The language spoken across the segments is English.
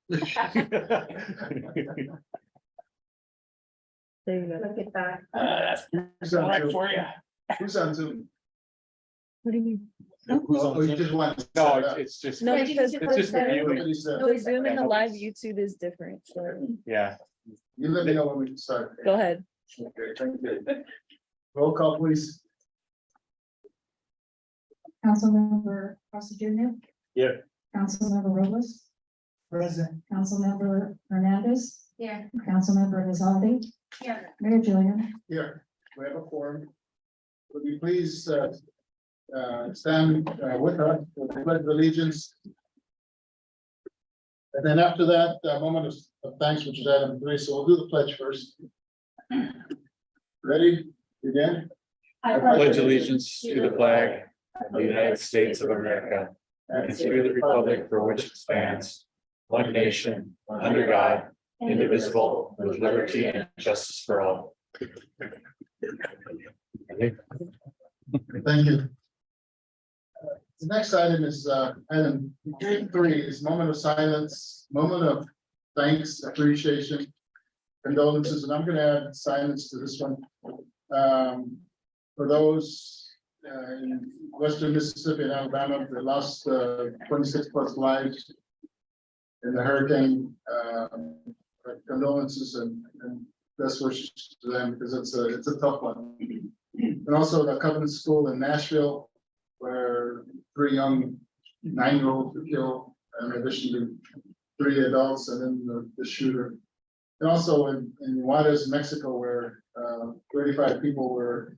There you go. Look at that. Who's on Zoom? for you. Who's on Zoom? What do you mean? Oh, you just want. No, it's just, No, Yeah, because it's just the viewing. Nobody's, the Zoom and the live YouTube is different, so Yeah. You let me know when we can start. go ahead. Okay, thank you. Roll call, please. Councilmember Costa Junior. Yeah. Councilmember Robles, Present. Councilmember Hernandez, Yeah. Councilmember Rizaldi, Yeah. Mayor Julian. Here, we have a forum. Would you please, stand, with us for the pledge of allegiance? And then after that, a moment of thanks, which is item 3, so we'll do the pledge first. Ready? Begin. I pledge allegiance to the flag of the United States of America and to the republic for which it stands, one nation, under God, indivisible, with liberty and justice for all. Thank you. The next item is, item 3 is moment of silence, moment of thanks, appreciation, condolences, and I'm gonna add silence to this one. For those, in western Mississippi and Alabama, they lost, 26+ lives in the hurricane, condolences and best wishes to them, because it's a tough one. And also the Covenant School in Nashville, where 3 young 9-year-olds were killed, in addition to 3 adults and then the shooter. And also in Juarez, Mexico, where 35 people were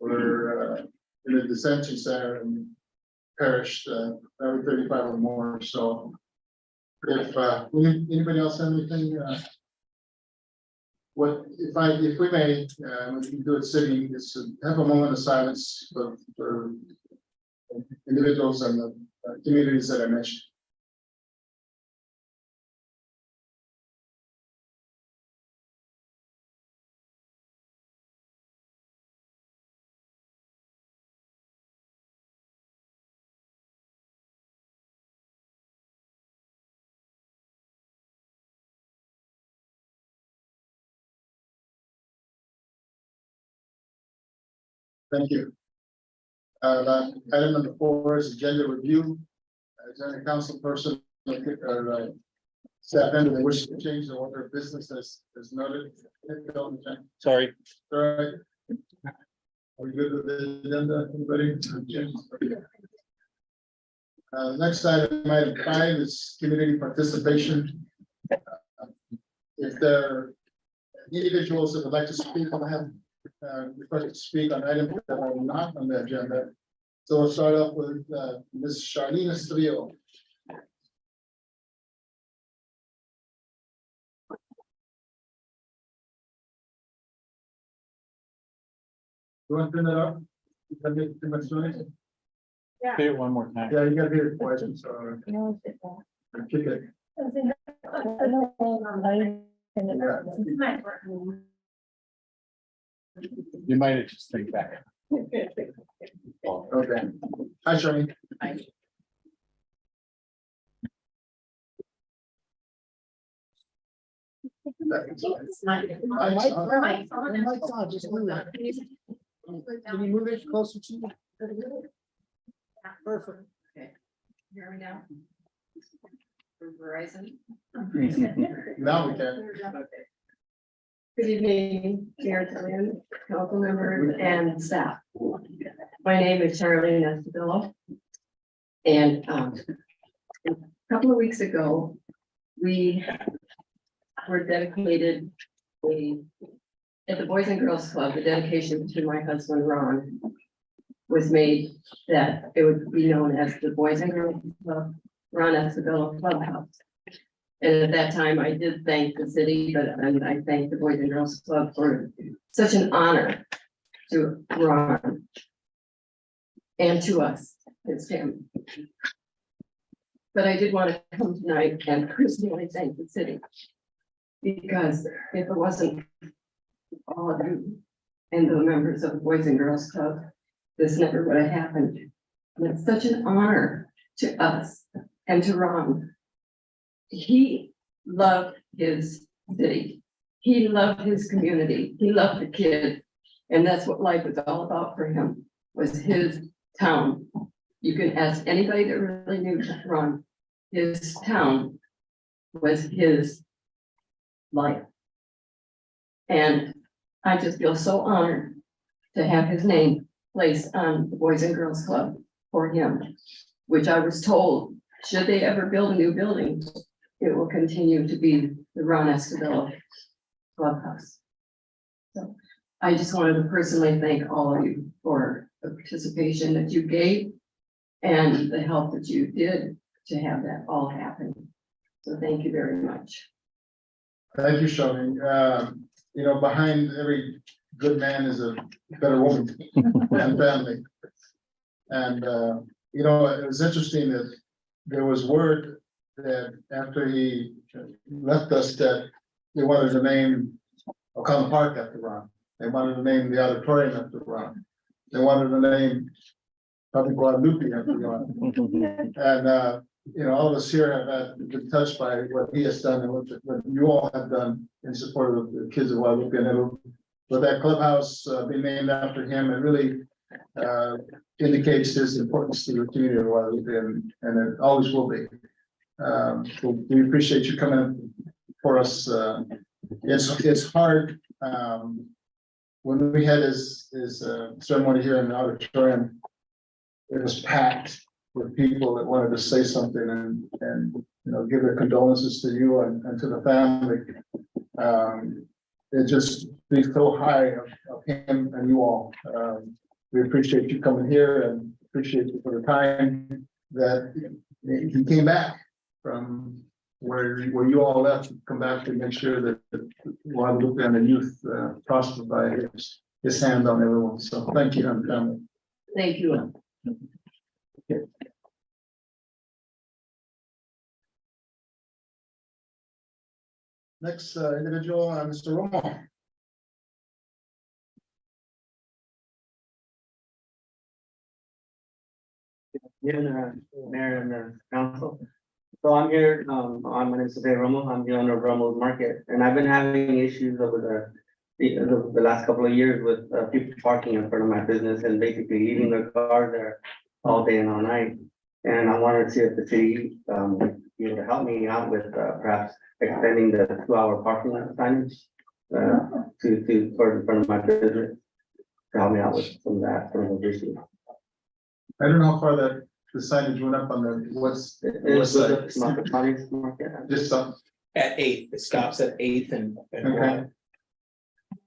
in a detention center and perished, every 35 or more. So if anybody else have anything, if we may, we can do it sitting, is to have a moment of silence for individuals and the communities that I mentioned. Thank you. Item number 4 is agenda review. Is there any council person or staff member that wishes to change the order of business as noted? Sorry. All right. Are we good with the agenda, everybody? Next item, item 5 is community participation. If there are individuals that would like to speak, I'll have requested to speak on items that are not on the agenda. So we'll start off with Ms. Charlene Estrillo. You want to turn that up? You can make too much noise. Say it one more time. Yeah, you gotta hear the question, so No, kick it. You might have just think back. Okay. Hi, Charlene. Can you move it closer to you? Perfect. Okay. Hear me now? For Verizon. Now we can. Good evening, Mayor Julian, council members and staff. My name is Charlene Estevilla. And a couple of weeks ago, we were dedicated at the Boys and Girls Club, the dedication to my husband, Ron, was made that it would be known as the Boys and Girls Club, Ron Estevilla Clubhouse. And at that time, I did thank the city, and I thank the Boys and Girls Club for such an honor to Ron and to us, his family. But I did want to come tonight and personally thank the city, because if it wasn't all of you and the members of the Boys and Girls Club, this never would have happened. And it's such an honor to us and to Ron he loved his city. He loved his community. He loved the kids. And that's what life was all about for him, was his town. You can ask anybody that really knew Ron. His town was his life. And I just feel so honored to have his name placed on the Boys and Girls Club for him, which I was told, should they ever build a new building, it will continue to be the Ron Estabello Clubhouse. So I just wanted to personally thank all of you for the participation that you gave and the help that you did to have that all happen. So thank you very much. Thank you, Shoni. You know, behind every good man is a better woman and family. And, you know, it was interesting that there was word that after he left us, that they wanted to name O'Connell Park after Ron. They wanted to name the auditorium after Ron. They wanted to name probably Guadalupe after Ron. And, you know, all of us here have been touched by what he has done and what you all have done in support of the kids of Guadalupe. And it'll, with that clubhouse being named after him, it really indicates his importance to the community of Guadalupe, and it always will be. So we appreciate you coming for us. It's hard. When we had his ceremony here in the auditorium, it was packed with people that wanted to say something and you know, give their condolences to you and to the family. It just speaks so high of him and you all. We appreciate you coming here and appreciate you for the time that he came back from where you all left, come back to make sure that Guadalupe and the youth prosper by his hand on everyone. So thank you, and family. Thank you. Next individual, Mr. Romo. Mayor and council. So I'm here, my name is Jose Romo, I'm the owner of Romo's Market, and I've been having issues over the last couple of years with people parking in front of my business and basically leaving their cars there all day and all night. And I wanted to see if the city be able to help me out with perhaps extending the 2-hour parking signage to towards in front of my business to help me out with some of that sort of issue. I don't know how far that the signage went up on the what's It's market. just some. At 8th, it stops at 8th and Okay. one.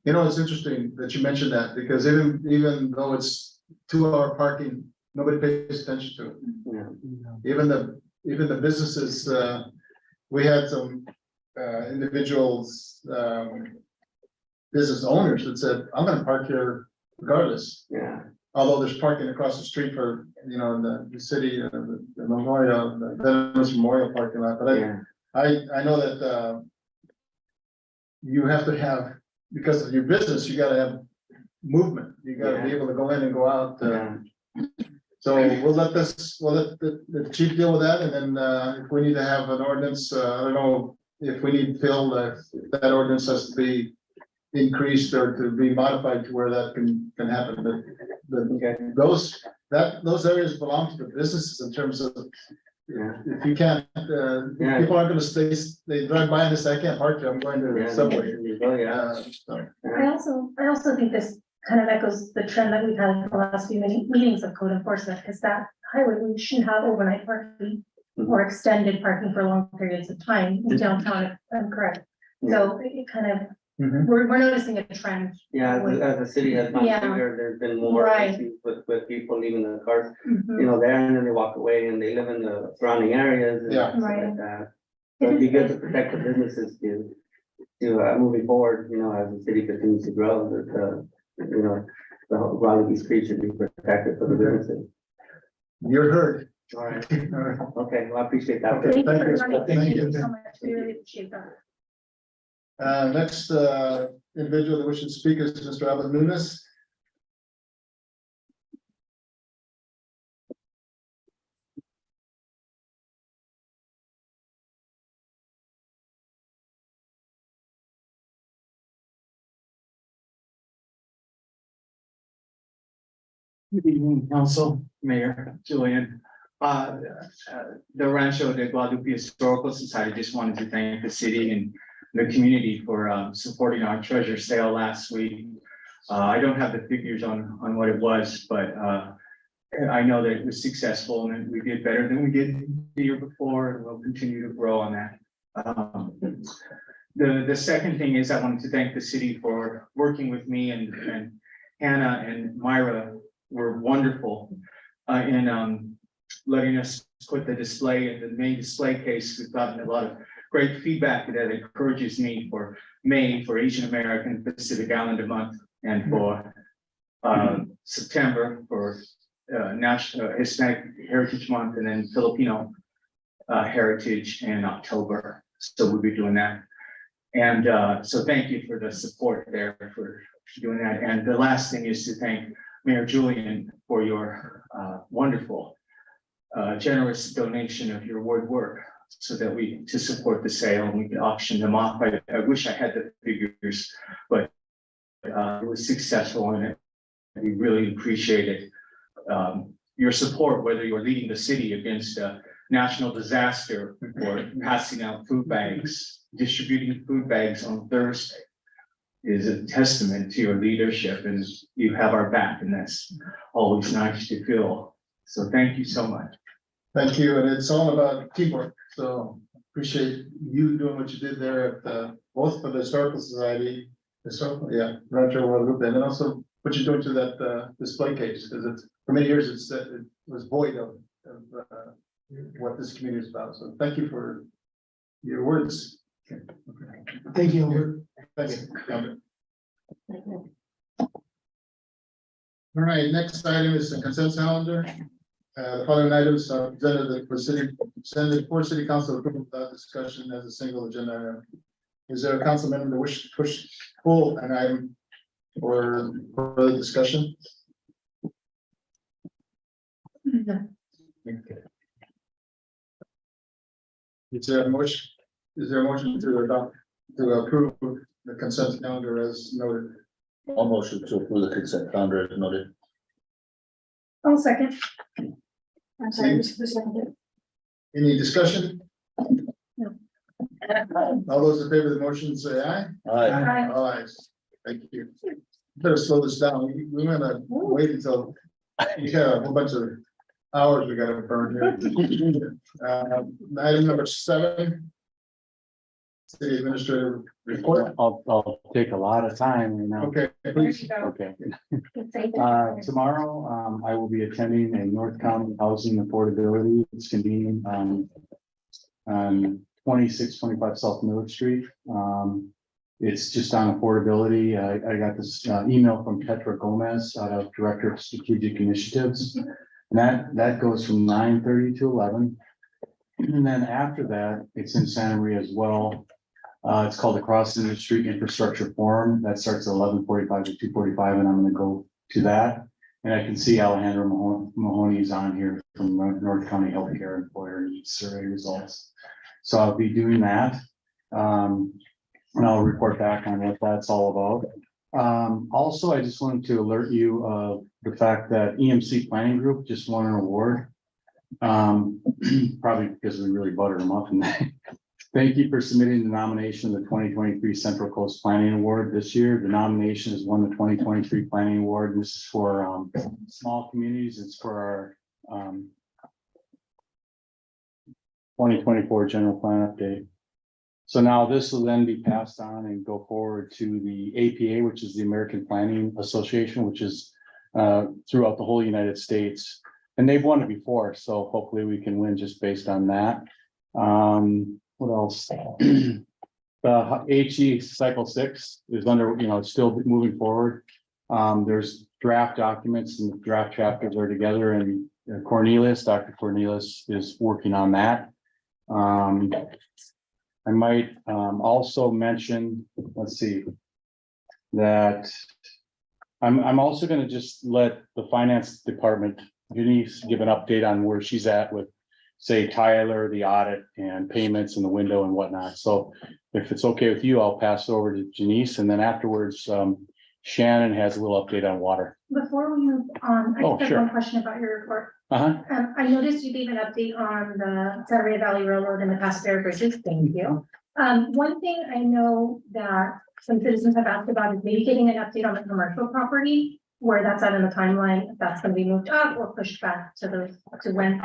You know, it's interesting that you mentioned that because even though it's 2-hour parking, nobody pays attention to it. Yeah. Even the businesses, we had some individuals, business owners that said, I'm gonna park here regardless. Yeah. Although there's parking across the street for, you know, in the city, the memorial, the Veterans Memorial parking lot, but Yeah. I know that, you have to have, because of your business, you gotta have movement, you gotta be Yeah. able to go in and go out. Yeah. So we'll let the chief deal with that, and then, if we need to have an ordinance, I don't know if we need Phil, that ordinance has to be increased or to be modified to where that can happen, but Okay. those areas belong to the businesses in terms of, Yeah. if you can't, Yeah. people aren't gonna stay, they drive by and say, I can't park here, I'm going to the Yeah. subway. Oh, yeah. So, I also think this kind of echoes the trend that we've had in the last few meetings of code enforcement, because that highway, we shouldn't have overnight parking or extended parking for long periods of time in downtown, if I'm correct. So it kind of, mhm. we're noticing a trend. Yeah, as the city has gotten Yeah. bigger, there's been more Right. issues with people leaving their cars, Mhm. you know, there, and then they walk away and they live in the surrounding areas and Yeah. stuff Right. like that. So it'd be good to protect the businesses to moving forward, you know, as the city continues to grow, you know, the whole Guadalupe Street should be protected for the Okay. businesses. You're heard. All right, All right. okay, well, I appreciate that. Okay. Thank you Thank for you. running. Thank Thank you. you so much. We really appreciate that. Next, individual that wishes to speak is Mr. Alan Nunes. Good evening, council, mayor, Julian. The Rancho de Guadalupe Historical Society just wanted to thank the city and the community for supporting our treasure sale last week. I don't have the figures on what it was, but I know that it was successful and we did better than we did the year before, and we'll continue to grow on that. The second thing is I wanted to thank the city for working with me, and Hannah and Myra were wonderful in letting us put the display in the main display case. We've gotten a lot of great feedback that encourages me for May for Asian American Pacific Islander Month, and for September for National Hispanic Heritage Month, and then Filipino Heritage in October. So we'll be doing that. And so thank you for the support there for doing that. And the last thing is to thank Mayor Julian for your wonderful, generous donation of your wood work, so that to support the sale, and we can auction them off. I wish I had the figures, but it was successful, and we really appreciate it. Your support, whether you're leading the city against a national disaster or passing out food bags, distributing food bags on Thursday, is a testament to your leadership, and you have our back, and that's always nice to feel. So thank you so much. Thank you, and it's all about teamwork, so appreciate you doing what you did there at both for the Historical Society, Rancho Guadalupe, and then also what you're doing to that display case, because it's, for many years, it was void of what this community is about, so thank you for your words. Okay. Thank you. Thank you. All right, next item is the consent calendar. The following items are presented for city council approval without discussion as a single agenda item. Is there a council member that wishes to pull an item or further discussion? Is there a motion to adopt, to approve the consent calendar as noted? I'll motion to approve the consent calendar as noted. I'll second. I'm sorry, any discussion? No. All those in favor of the motion say aye. Aye. All ayes. Thank you. Better slow this down. We're gonna wait until you got a whole bunch of hours we gotta burn here. Item number 7. City administrator report. I'll take a lot of time, you know. Okay, please. Okay. Tomorrow, I will be attending a North County Housing Affordability. It's convening on 2625 South Millard Street. It's just on affordability. I got this email from Petra Gomez, Director of Strategic Initiatives. And that goes from 9:30 to 11. And then after that, it's in Santa Maria as well. It's called the Cross Industry Infrastructure Forum. That starts at 11:45 to 2:45, and I'm gonna go to that. And I can see Alejandro Mahoney is on here from North County Healthcare Employer Survey results. So I'll be doing that. And I'll report back on what that's all about. Also, I just wanted to alert you of the fact that EMC Planning Group just won an award. Probably because we really buttered them up. And thank you for submitting the nomination of the 2023 Central Coast Planning Award this year. The nomination has won the 2023 Planning Award. This is for small communities. It's for our 2024 general plan update. So now this will then be passed on and go forward to the APA, which is the American Planning Association, which is throughout the whole United States. And they've won it before, so hopefully we can win just based on that. What else? The HE Cycle 6 is under, it's still moving forward. There's draft documents and the draft chapters are together, and Dr. Cornelius is working on that. I might also mention, let's see, that I'm also going to just let the finance department, Denise, give an update on where she's at with, say, Tyler, the audit and payments and the window and whatnot. So if it's okay with you, I'll pass it over to Janice, and then afterwards, Shannon has a little update on water. Before we move on, I Oh, just have sure. one question about your report. Uh-huh. I noticed you gave an update on the Saturday Valley Railroad and the Pasteur Bridges. Thank you. One thing I know that some citizens have asked about is maybe getting an update on the commercial property, where that's at in the timeline, if that's gonna be moved up or pushed back to when,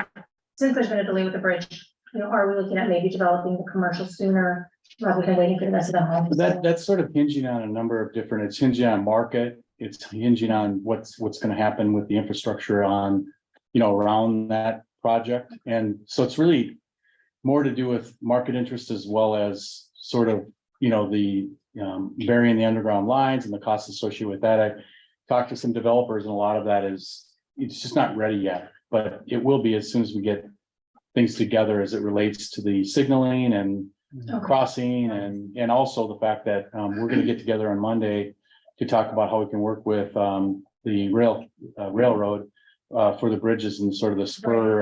since there's been a delay with the bridge, you know, are we looking at maybe developing the commercial sooner rather than waiting for the rest of the homes? That's sort of hinging on a number of different, it's hinging on market, it's hinging on what's gonna happen with the infrastructure on, you know, around that project. And so it's really more to do with market interest as well as sort of, you know, the burying the underground lines and the costs associated with that. I talked to some developers and a lot of that is, it's just not ready yet, but it will be as soon as we get things together as it relates to the signaling and crossing and also the fact that we're gonna get together on Monday to talk about how we can work with the railroad for the bridges and sort of the spur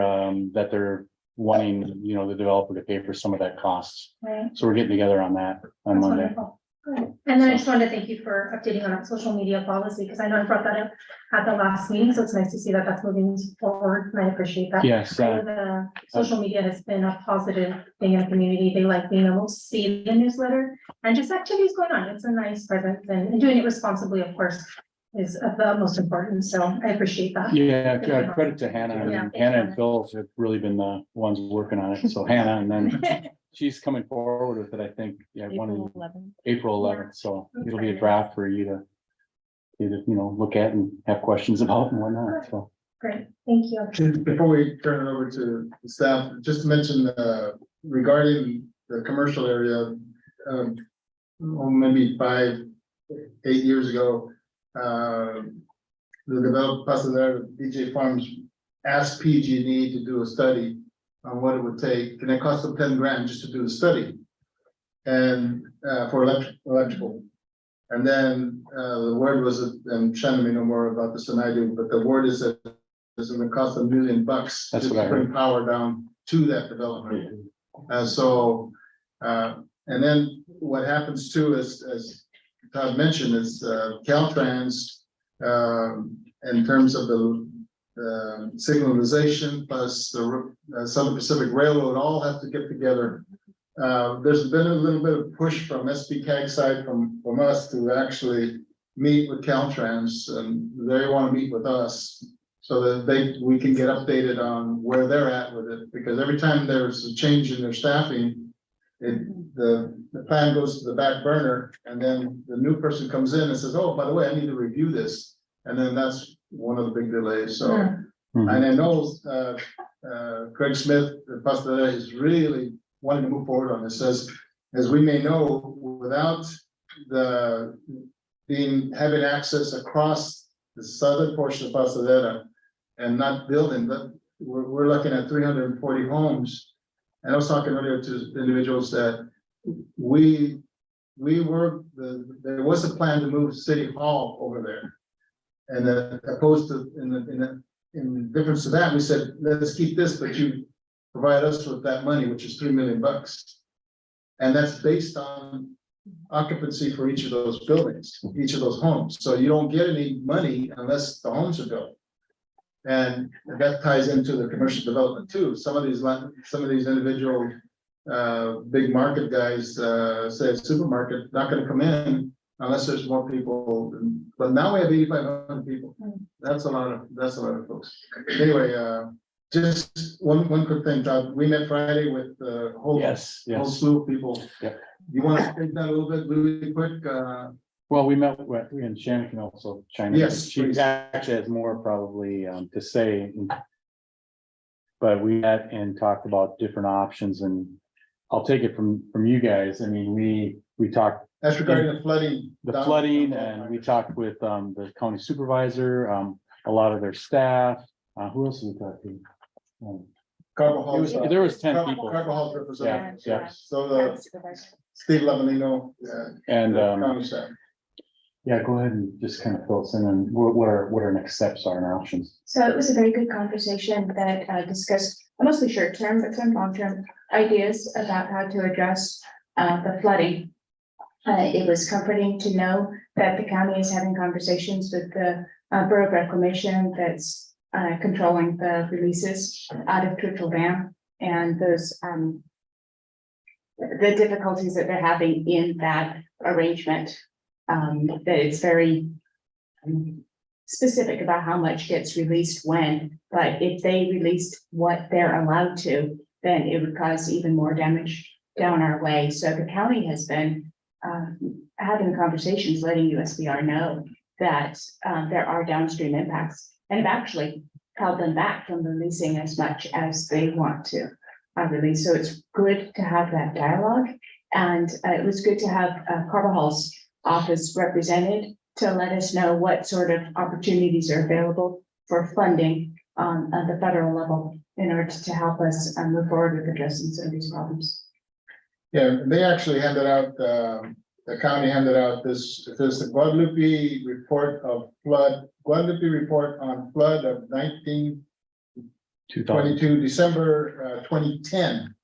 that they're wanting, you know, the developer to pay for some of that costs. Right. So we're getting together on that on That's Monday. wonderful. Good. And then I just wanted to thank you for updating on our social media policy, because I know I brought that up at the last meeting, so it's nice to see that that's moving forward, and I appreciate that. Yes, I know the social media has been a positive thing in the community. They like being able to see the newsletter and just activities going on. It's a nice presence, and doing it responsibly, of course, is of the most important. So I appreciate that. yeah, credit to Hannah. I Yeah, mean, thanks, Hannah and Hannah. Phil have really been the ones working on it. So Hannah, and then she's coming forward with it, I think, yeah, April 11th. April 11th. So it'll be a draft for you to, you know, look at and have questions about and whatnot. So. Great, thank you. Before we turn it over to the staff, just to mention, regarding the commercial area, well, maybe 5, 8 years ago, the developer, there, DJ Farms asked PG&E to do a study on what it would take, and it cost them 10 grand just to do the study. And, for electrical. And then, the word was, and Shannon may know more about this than I do, but the word is that it's gonna cost $1 million That's just what I to bring heard. power down to that development. So, and then what happens too is, as Todd mentioned, is Caltrans, in terms of the signalization plus the Southern Pacific Railroad all have to get together. There's been a little bit of push from SPCAG side from us to actually meet with Caltrans, and they want to meet with us so that we can get updated on where they're at with it, because every time there's a change in their staffing, the plan goes to the back burner, and then the new person comes in and says, oh, by the way, I need to review this. And then that's one of the big delays. So, Mhm. and I know, Craig Smith, the pastor, is really wanting to move forward on this. As we may know, without having access across the southern portion of Pasadena and not building, but we're looking at 340 homes. And I was talking earlier to individuals that there was a plan to move City Hall over there. And opposed to, in difference to that, we said, let's keep this, but you provide us with that money, which is $3 million. And that's based on occupancy for each of those buildings, each of those homes. So you don't get any money unless the homes are built. And that ties into the commercial development too. Some of these individual big market guys, say a supermarket, not gonna come in unless there's more people. But now we have 8,500 people. That's a lot of folks. Anyway, just one quick thing, Todd. We met Friday with the whole slew of people. Yep. You want to take that a little bit really quick? Well, we met with, and Shannon can also chime in. Yes, She please. actually has more probably to say. But we met and talked about different options, and I'll take it from you guys. I mean, we talked That's regarding the flooding. the flooding, and we talked with the county supervisor, a lot of their staff. Who else did we talk to? There was 10 people. Carvajal Yeah, representative. yeah. So Steve Lavanino. And county staff. yeah, go ahead and just kind of fill us in on what our next steps are and options. So it was a very good conversation that discussed mostly short-term, but some long-term ideas about how to address the flooding It was comforting to know that the county is having conversations with the Borough of Reclamation that's controlling the releases out of Twitchell Dam and those the difficulties that they're having in that arrangement. That it's very specific about how much gets released when, but if they released what they're allowed to, then it would cause even more damage down our way. So the county has been having conversations, letting USBR know that there are downstream impacts and have actually held them back from releasing as much as they want to release. So it's good to have that dialogue. And it was good to have Carvajal's office represented to let us know what sort of opportunities are available for funding on the federal level in order to help us move forward with addressing some of these problems. Yeah, they actually handed out, the county handed out this, there's the Guadalupe report of flood, Guadalupe report on flood of 1922, December 2010.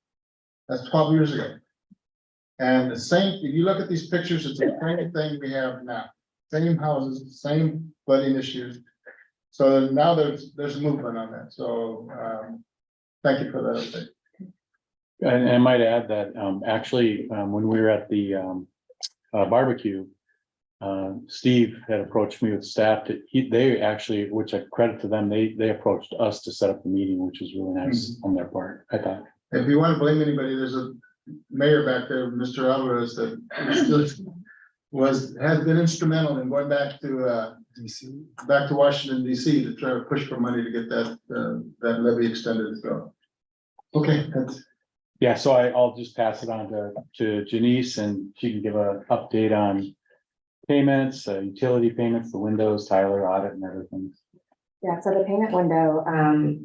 That's 12 years ago. And the same, if you look at these pictures, it's the same thing we have now. Same houses, same flooding issues. So now there's movement on that. So thank you for that update. And I might add that, actually, when we were at the, barbecue, Steve had approached me with staff they actually, which I credit to them, they approached us to set up the meeting, which was really nice on their part, I thought. If you want to blame anybody, there's a mayor back there, Mr. Alvarez, that has been instrumental in going back to Washington DC to try to push for money to get that levy extended. So, okay, that's. Yeah, so I'll just pass it on to Janice and she can give an update on payments, utility payments, the windows, Tyler audit and everything. Yeah, so the payment window,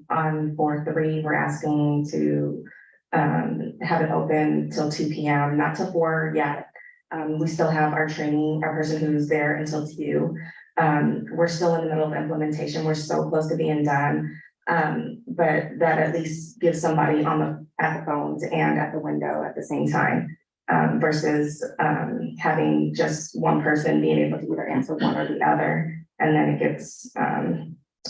on 4/3, we're asking to have it open till 2 p.m., not till 4 yet. We still have our training, our person who's there until 2. We're still in the middle of implementation. We're so close to being done. But that at least gives somebody at the phones and at the window at the same time, versus having just one person being able to either answer one or the other. And then it gets,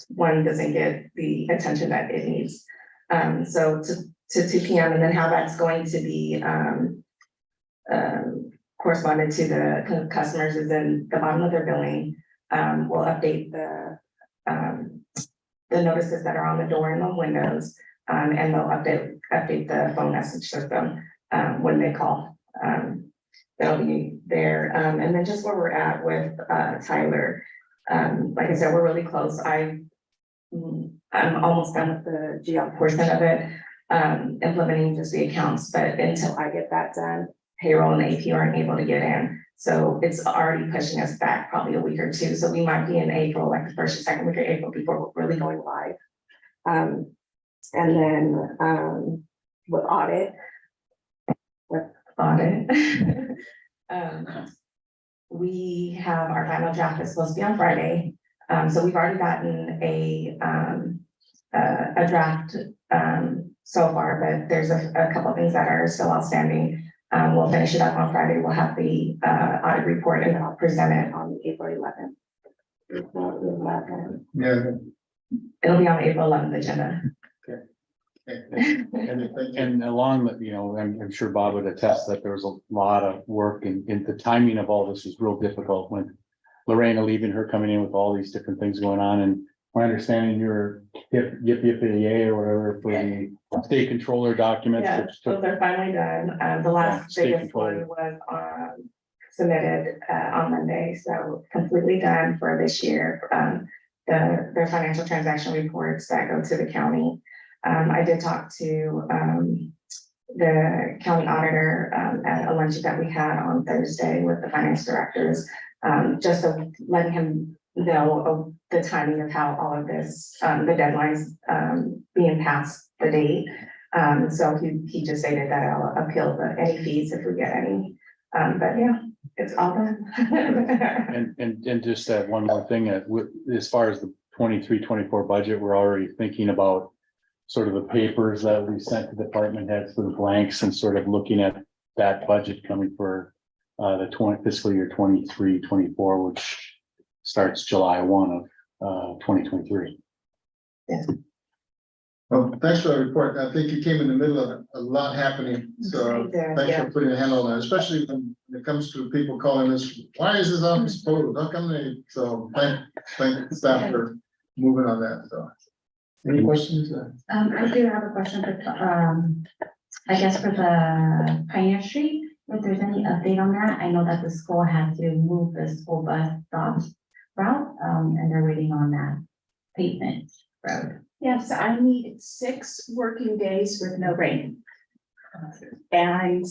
one doesn't get the attention that it needs. So to 2 p.m. and then how that's going to be corresponded to the customers is in the bottom of their billing. We'll update the notices that are on the door and the windows, and they'll update the phone message system when they call. That'll be there. And then just where we're at with Tyler, like I said, we're really close. I'm almost done with the GL portion of it, implementing just the accounts, but until I get that done, payroll and AP aren't able to get in. So it's already pushing us back probably a week or two. So we might be in April, like the first or second week of April before we're really going live. And then with audit, we have our final draft is supposed to be on Friday. So we've already gotten a draft so far, but there's a couple of things that are still outstanding. We'll finish it up on Friday. We'll have the audit report and I'll present it on April 11th. Yeah. It'll be on the April 11th agenda. And along the, I'm sure Bob would attest that there was a lot of work and the timing of all this was real difficult when Lorena leaving, her coming in with all these different things going on. And my understanding you're YIP-YIP-YA or whatever for the state controller documents. Yeah, which so took- they're finally done. The last state biggest controller. one was submitted on Monday, so completely done for this year. Their financial transaction reports that go to the county. I did talk to the county auditor at a lunch that we had on Thursday with the finance directors, just to letting him know of the timing of how all of this, the deadlines being past the date. So he just stated that I'll appeal any fees if we get any. But yeah, it's all done. And just that one more thing, as far as the 23-24 budget, we're already thinking about sort of the papers that we sent to department heads for the blanks and sort of looking at that budget coming for the fiscal year 23-24, which starts July 1 of 2023. Well, thanks for the report. I think you came in the middle of a lot happening, so thanks for putting a handle on it, especially when it comes to people calling us, why is this office closed? How come they, so thank staff for moving on that, so. Any questions? I do have a question for, I guess for the Pioneer Street, if there's any update on that, I know that the school had to move the school bus stop route, and they're waiting on that pavement road. Yes, I need 6 working days with no rain. And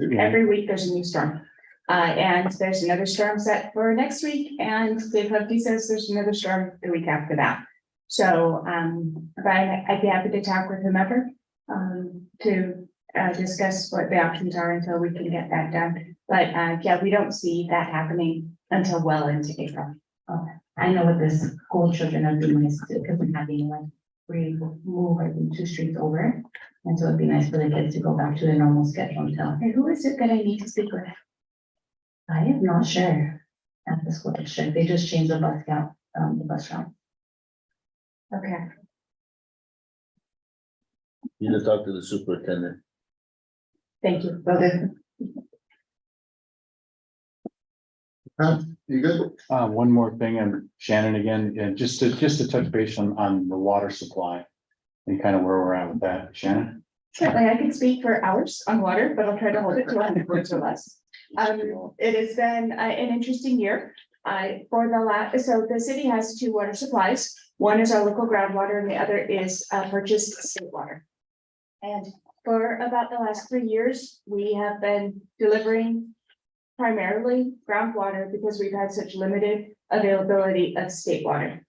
every week there's a new storm. And there's another storm set for next week, and Dave Hupkey says there's another storm the week after that. So, but I'd be happy to talk with whomever, to discuss what the options are until we can get that done. But, yeah, we don't see that happening until well into April. I know with the school children are doing this too, because we're having like, we move, I think, 2 streets over. And so it'd be nice for the kids to go back to their normal schedule until, And who is it that I need to speak with? I am not sure. At the school district, they just changed the bus count, the bus route. Okay. You need to talk to the superintendent. Thank you. You good? One more thing, and Shannon again, and just to touch base on the water supply and kind of where we're at with that, Shannon. Certainly, I could speak for hours on water, but I'll try to hold it to 100 words or less. It has been an interesting year. So the city has 2 water supplies. One is our local groundwater and the other is purchased state water. And for about the last 3 years, we have been delivering primarily groundwater because we've had such limited availability of state water.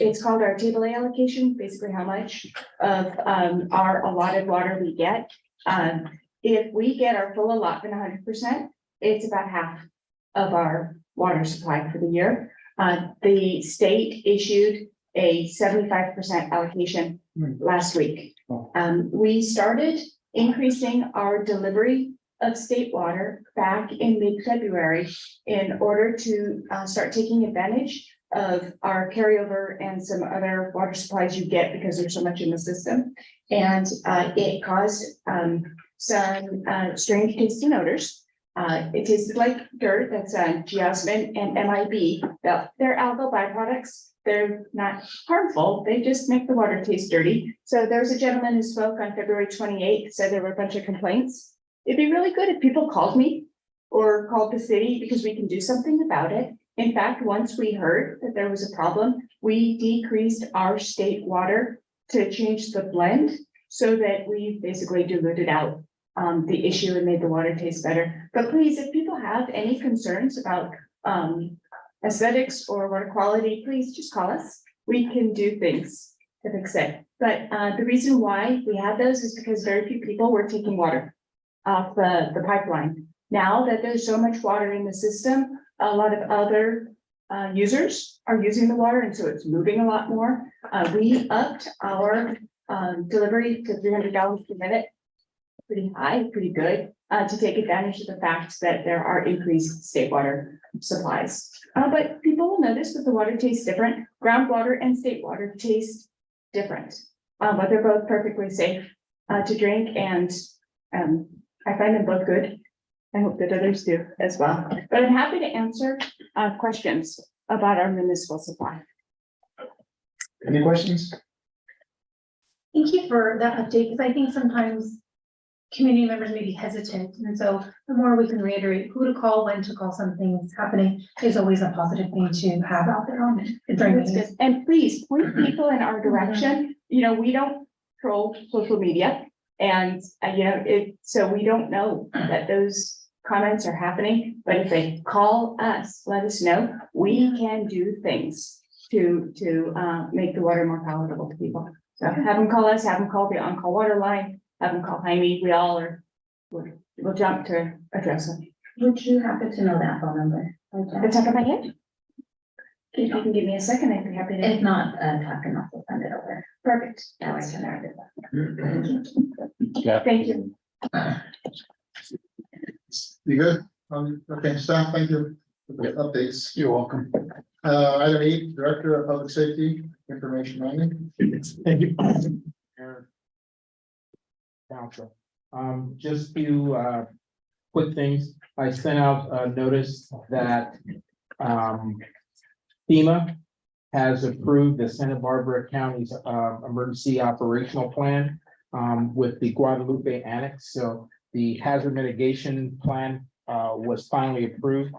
It's called our table A allocation, basically how much of our allotted water we get. If we get our full allotment 100%, it's about half of our water supply for the year. The state issued a 75% allocation last week. We started increasing our delivery of state water back in mid-February in order to start taking advantage of our carryover and some other water supplies you get because there's so much in the system. And it caused some strange tasting odors. It tasted like dirt. That's geosmin and MIB. They're algal byproducts. They're not harmful. They just make the water taste dirty. So there's a gentleman who spoke on February 28th, said there were a bunch of complaints. It'd be really good if people called me or called the city because we can do something about it. In fact, once we heard that there was a problem, we decreased our state water to change the blend so that we basically diluted out the issue and made the water taste better. But please, if people have any concerns about aesthetics or water quality, please just call us. We can do things to fix it. But the reason why we had those is because very few people were taking water off the pipeline. Now that there's so much water in the system, a lot of other users are using the water, and so it's moving a lot more. We upped our delivery to $300 per minute. Pretty high, pretty good, to take advantage of the fact that there are increased state water supplies. But people will notice that the water tastes different. Groundwater and state water taste different, but they're both perfectly safe to drink, and I find them both good. I hope that others do as well. But I'm happy to answer questions about our municipal supply. Any questions? Thank you for that update, because I think sometimes community members may be hesitant, and so the more we can reiterate who to call, when to call, something is happening is always a positive thing to have out there on it. during That's meetings. good. And please point people in our direction. You know, we don't control social media, and so we don't know that those comments are happening. But if they call us, let us know. We can do things to make the water more palatable to people. So have them call us, have them call the on-call water line, have them call Jaime. We all we'll jump to address them. Would you happen to know that phone number? At the top of my head. If you can give me a second, I'd be happy to. If not, talk and also send it over. Perfect. That way I can add it. Yeah. Thank you. You good? Okay, staff, thank you for the updates. You're welcome. Item 8, Director of Public Safety, Information Management. Thank you. Council, just few quick things. I sent out a notice that FEMA has approved the Santa Barbara County's emergency operational plan with the Guadalupe Annex. So the hazard mitigation plan was finally approved.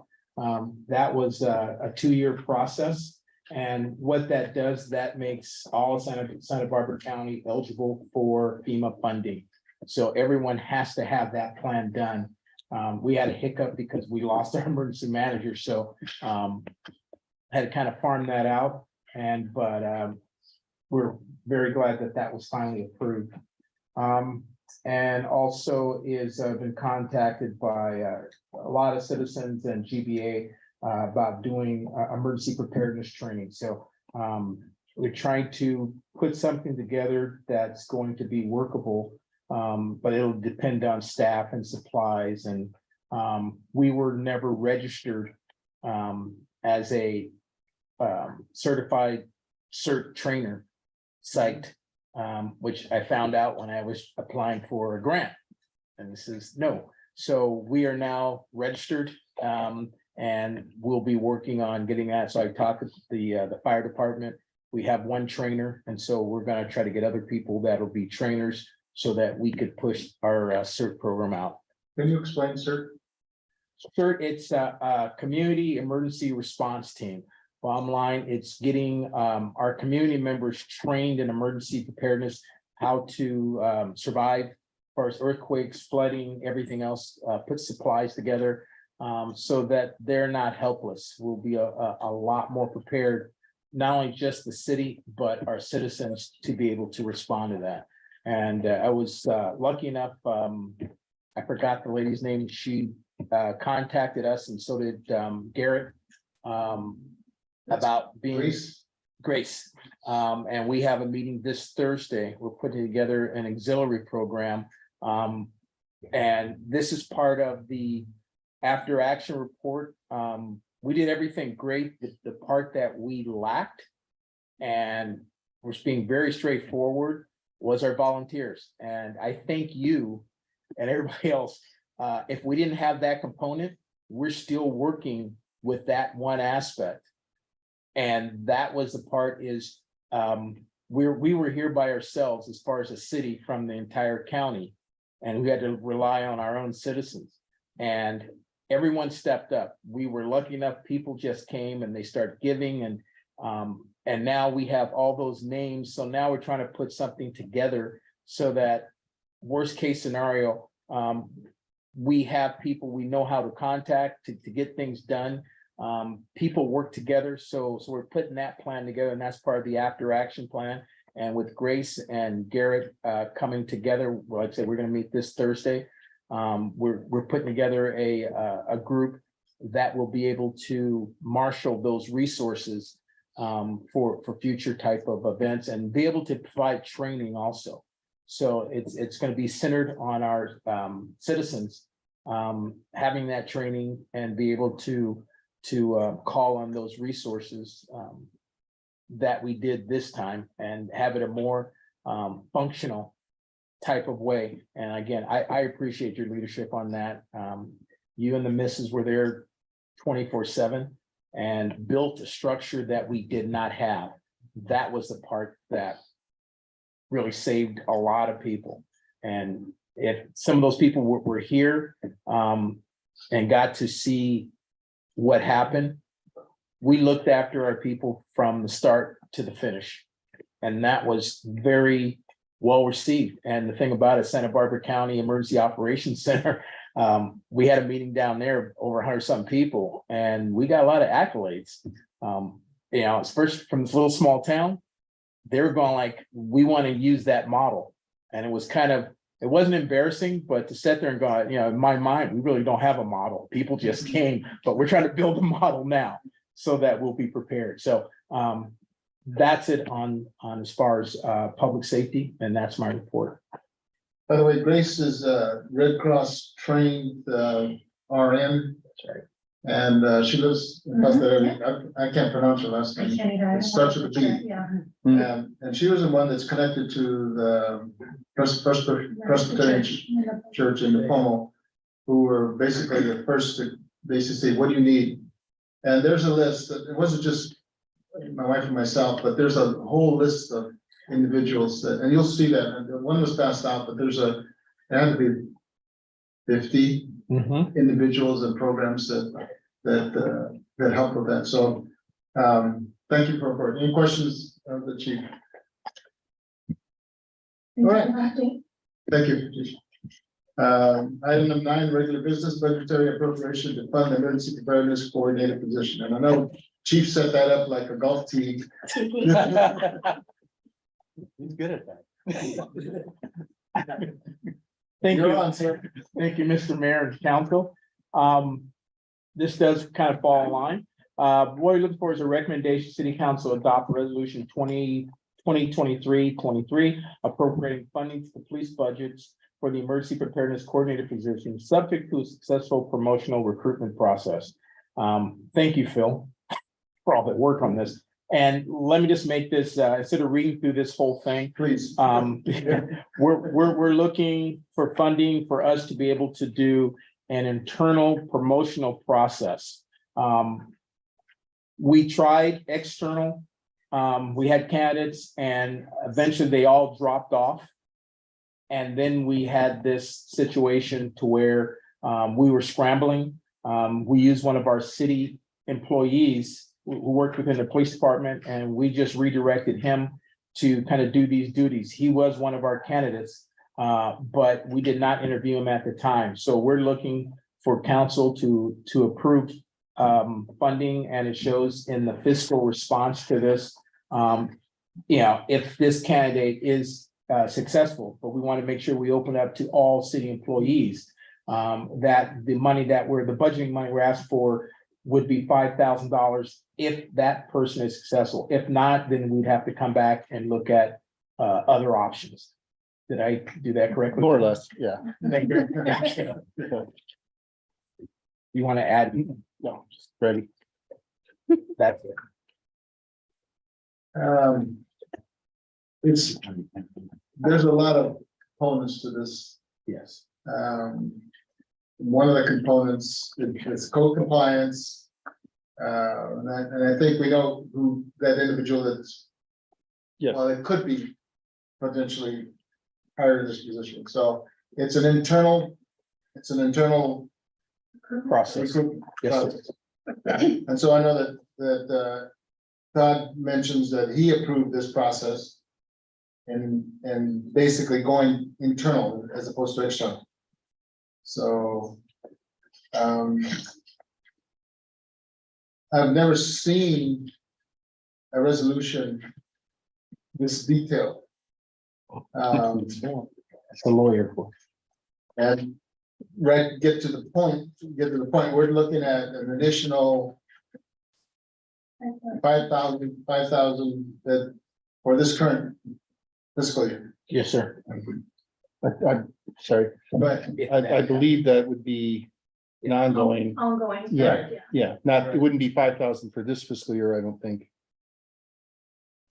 That was a 2-year process. And what that does, that makes all Santa Barbara County eligible for FEMA funding. So everyone has to have that plan done. We had a hiccup because we lost our emergency manager, so had to kind of farm that out. But we're very glad that that was finally approved. And also is been contacted by a lot of citizens and GBA about doing emergency preparedness training. So we're trying to put something together that's going to be workable, but it'll depend on staff and supplies. And we were never registered as a certified cert trainer site, which I found out when I was applying for a grant. And this is no. So we are now registered. And we'll be working on getting that. So I talked to the fire department. We have one trainer, and so we're going to try to get other people that'll be trainers so that we could push our CERT program out. Can you explain, sir? CERT, it's a community emergency response team. Bottom line, it's getting our community members trained in emergency preparedness, how to survive as far as earthquakes, flooding, everything else, put supplies together. So that they're not helpless. We'll be a lot more prepared, not only just the city, but our citizens to be able to respond to that. And I was lucky enough, I forgot the lady's name. She contacted us, and so did Garrett about being Grace. And we have a meeting this Thursday. We're putting together an auxiliary program. And this is part of the after action report. We did everything great. The part that we lacked, and we're being very straightforward, was our volunteers. And I thank you and everybody else. If we didn't have that component, we're still working with that one aspect. And that was the part is we were here by ourselves as far as a city from the entire county, and we had to rely on our own citizens. And everyone stepped up. We were lucky enough, people just came and they start giving, and now we have all those names. So now we're trying to put something together so that worst case scenario, we have people we know how to contact to get things done. People work together. So we're putting that plan together, and that's part of the after action plan. And with Grace and Garrett coming together, like I said, we're going to meet this Thursday. We're putting together a group that will be able to marshal those resources for future type of events and be able to provide training also. So it's going to be centered on our citizens having that training and be able to call on those resources that we did this time and have it a more functional type of way. And again, I appreciate your leadership on that. You and the missus were there 24/7 and built a structure that we did not have. That was the part that really saved a lot of people. And if some of those people were here and got to see what happened, we looked after our people from the start to the finish. And that was very well received. And the thing about it, Santa Barbara County Emergency Operations Center, we had a meeting down there, over 100-something people, and we got a lot of accolades. It's first from this little small town. They were going like, we want to use that model. And it was it wasn't embarrassing, but to sit there and go, in my mind, we really don't have a model. People just came, but we're trying to build a model now so that we'll be prepared. So that's it on as far as public safety, and that's my report. By the way, Grace is Red Cross trained RN. And she lives in Pasadena. I can't pronounce her last I name. can't either. It starts with a B. Yeah. And she was the one that's connected to the Presbyterian Church in Pomo, who were basically the first to basically say, what do you need? And there's a list that, it wasn't just my wife and myself, but there's a whole list of individuals that, and you'll see that, and one was passed out, but there had to be 50 individuals and programs that help with that. So, thank you for any questions of the chief. All right. Thank you. Chief. Item number 9, regular business budgetary appropriation to fund the emergency preparedness coordinator position. And I know chief set that up like a golf tee. He's good at that. Thank You're you. on, sir. Thank you, Mr. Mayor and Council. This does kind of fall in line. What we're looking for is a recommendation, City Council adopt resolution 2023 appropriating funding to the police budgets for the emergency preparedness coordinator position, subject to a successful promotional recruitment process. Thank you, Phil, for all the work on this. And let me just make this, instead of reading through this whole thing, Please. we're looking for funding for us to be able to do an internal promotional process. We tried external, we had candidates and eventually they all dropped off. And then we had this situation to where we were scrambling. We used one of our city employees who worked within the police department, and we just redirected him to kind of do these duties. He was one of our candidates, but we did not interview him at the time. So we're looking for council to approve funding, and it shows in the fiscal response to this. If this candidate is successful, but we want to make sure we open up to all city employees, that the money the budgeting money we're asked for would be $5,000 if that person is successful. If not, then we'd have to come back and look at other options. Did I do that correctly? More or less, yeah. Thank you. You want to add? No, just ready. That's it. There's a lot of components to this. Yes. One of the components is code compliance. And I think we know who that individual is. Yes. Well, it could be potentially hired in this position. So it's an internal Process. recruitment Yes, sir. process. And so I know that Todd mentions that he approved this process and basically going internal as opposed to external. So I've never seen a resolution this detailed. It's a lawyer. And get to the point, we're looking at an additional 5,000 that for this current fiscal year. Yes, sir. I'm sorry, But I believe that would be an ongoing, Ongoing. yeah, it wouldn't be 5,000 for this fiscal year, I don't think.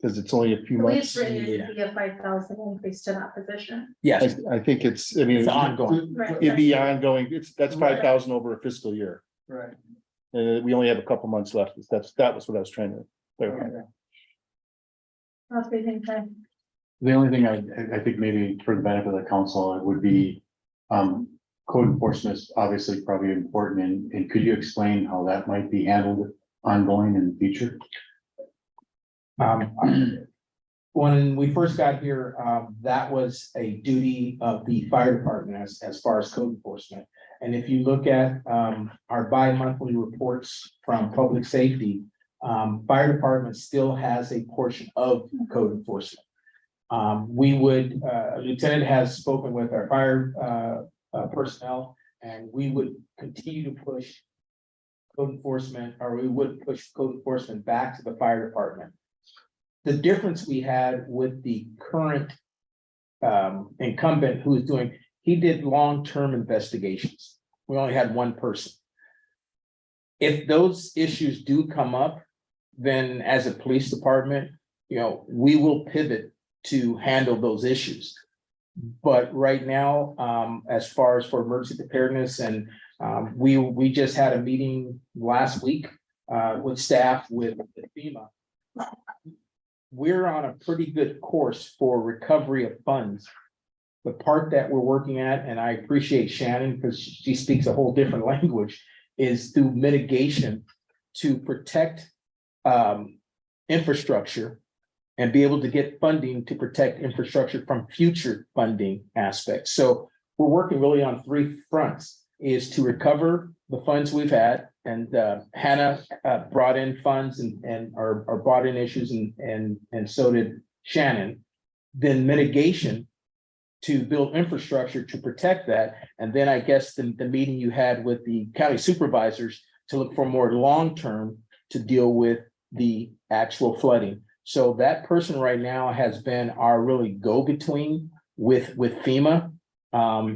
Because it's only a few The way months. it's written, it would be a 5,000 increase to that position. Yes, I think it's it's ongoing. it'd be ongoing, that's 5,000 over a fiscal year. right. And we only have a couple months left, that was what I was trying to clarify. That's what I think, Ken. The only thing I think maybe for the benefit of the council, it would be, code enforcement is obviously probably important, and could you explain how that might be handled ongoing in the future? When we first got here, that was a duty of the fire department as far as code enforcement. And if you look at our bi-monthly reports from public safety, fire department still has a portion of code enforcement. Lieutenant has spoken with our fire personnel, and we would continue to push code enforcement, or we would push code enforcement back to the fire department. The difference we had with the current incumbent who is doing, he did long-term investigations. we only had one person. If those issues do come up, then as a police department, we will pivot to handle those issues. But right now, as far as for emergency preparedness, and we just had a meeting last week with staff with FEMA. We're on a pretty good course for recovery of funds. The part that we're working at, and I appreciate Shannon because she speaks a whole different language, is through mitigation to protect infrastructure and be able to get funding to protect infrastructure from future funding aspects. So we're working really on three fronts, is to recover the funds we've had. And Hannah brought in funds and or brought in issues and so did Shannon. Then mitigation to build infrastructure to protect that. And then I guess the meeting you had with the county supervisors to look for more long-term to deal with the actual flooding. So that person right now has been our really go-between with FEMA,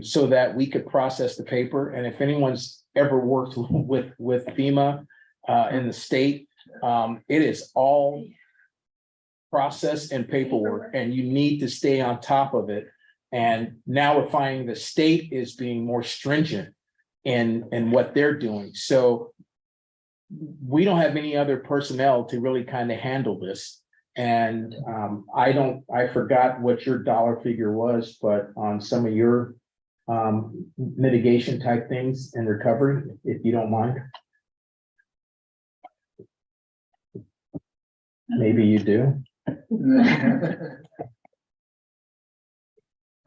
so that we could process the paper. And if anyone's ever worked with FEMA in the state, it is all process and paperwork, and you need to stay on top of it. And now we're finding the state is being more stringent in what they're doing. So we don't have any other personnel to really kind of handle this. And I forgot what your dollar figure was, but on some of your mitigation type things and recovery, if you don't mind. Maybe you do.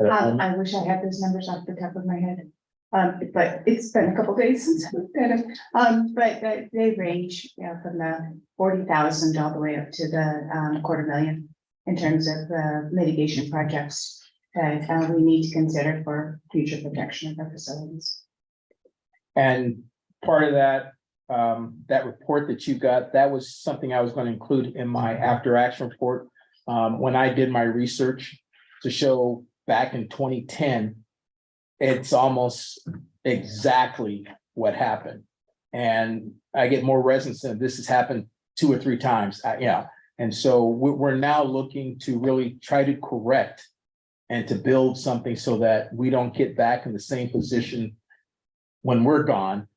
I wish I had those numbers off the top of my head. But it's been a couple days since I looked at them. But they range, from the 40,000 all the way up to the $250,000 in terms of mitigation projects that we need to consider for future protection of our facilities. And part of that, that report that you got, that was something I was going to include in my after action report. When I did my research to show back in 2010, it's almost exactly what happened. And I get more resonance that this has happened 2 or 3 times. And so we're now looking to really try to correct and to build something so that we don't get back in the same position when we're gone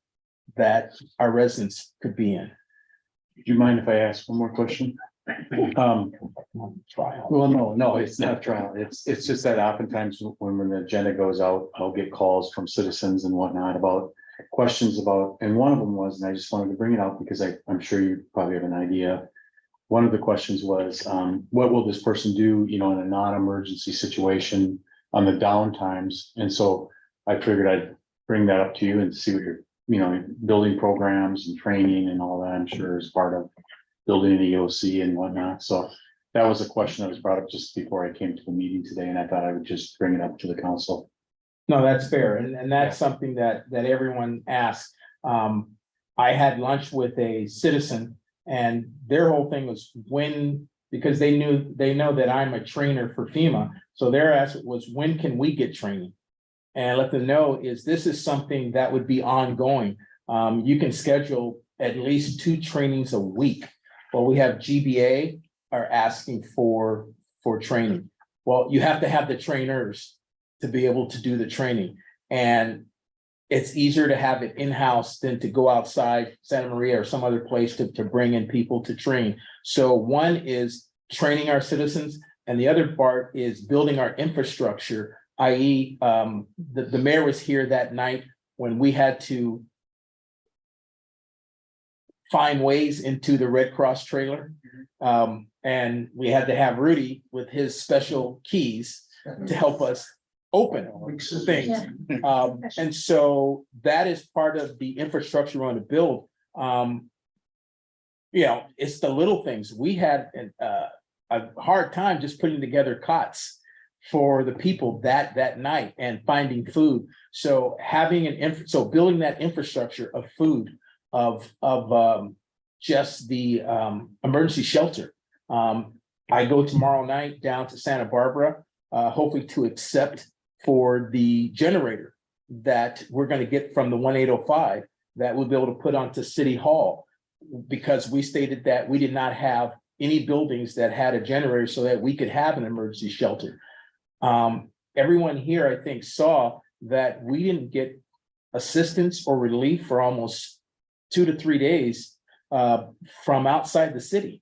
that our residents could be in. Do you mind if I ask one more question? Trial. Well, no, it's not a trial. It's just that oftentimes when the agenda goes out, I'll get calls from citizens and whatnot about questions about, and one of them was, and I just wanted to bring it out because I'm sure you probably have an idea. One of the questions was, what will this person do, in a non-emergency situation on the downtimes? And so I figured I'd bring that up to you and see what you're, building programs and training and all that, I'm sure is part of building an EOC and whatnot. So that was a question that was brought up just before I came to the meeting today, and I thought I would just bring it up to the council. No, that's fair. And that's something that everyone asks. I had lunch with a citizen and their whole thing was because they know that I'm a trainer for FEMA. So their ask was, when can we get training? And I let them know this is something that would be ongoing. You can schedule at least 2 trainings a week. Well, we have GBA are asking for training. Well, you have to have the trainers to be able to do the training. And it's easier to have it in-house than to go outside Santa Maria or some other place to bring in people to train. So one is training our citizens, and the other part is building our infrastructure, i.e. The mayor was here that night when we had to find ways into the Red Cross trailer. And we had to have Rudy with his special keys to help us open things. And so that is part of the infrastructure we want to build. It's the little things. We had a hard time just putting together cots for the people that night and finding food. So building that infrastructure of food, of just the emergency shelter. I go tomorrow night down to Santa Barbara, hopefully to accept for the generator that we're gonna get from the 1805 that we'll be able to put onto City Hall. Because we stated that we did not have any buildings that had a generator so that we could have an emergency shelter. Everyone here, I think, saw that we didn't get assistance or relief for almost 2 to 3 days from outside the city.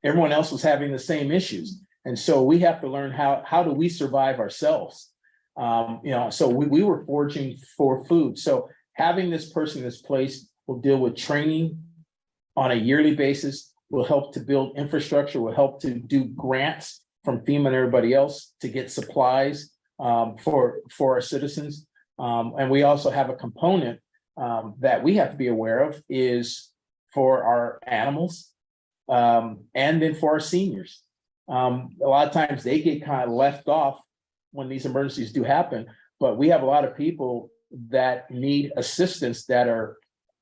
Everyone else was having the same issues. And so we have to learn how do we survive ourselves? So we were foraging for food. So having this person in this place will deal with training on a yearly basis, will help to build infrastructure, will help to do grants from FEMA and everybody else to get supplies for our citizens. And we also have a component that we have to be aware of is for our animals and then for our seniors. A lot of times they get kind of left off when these emergencies do happen, but we have a lot of people that need assistance that are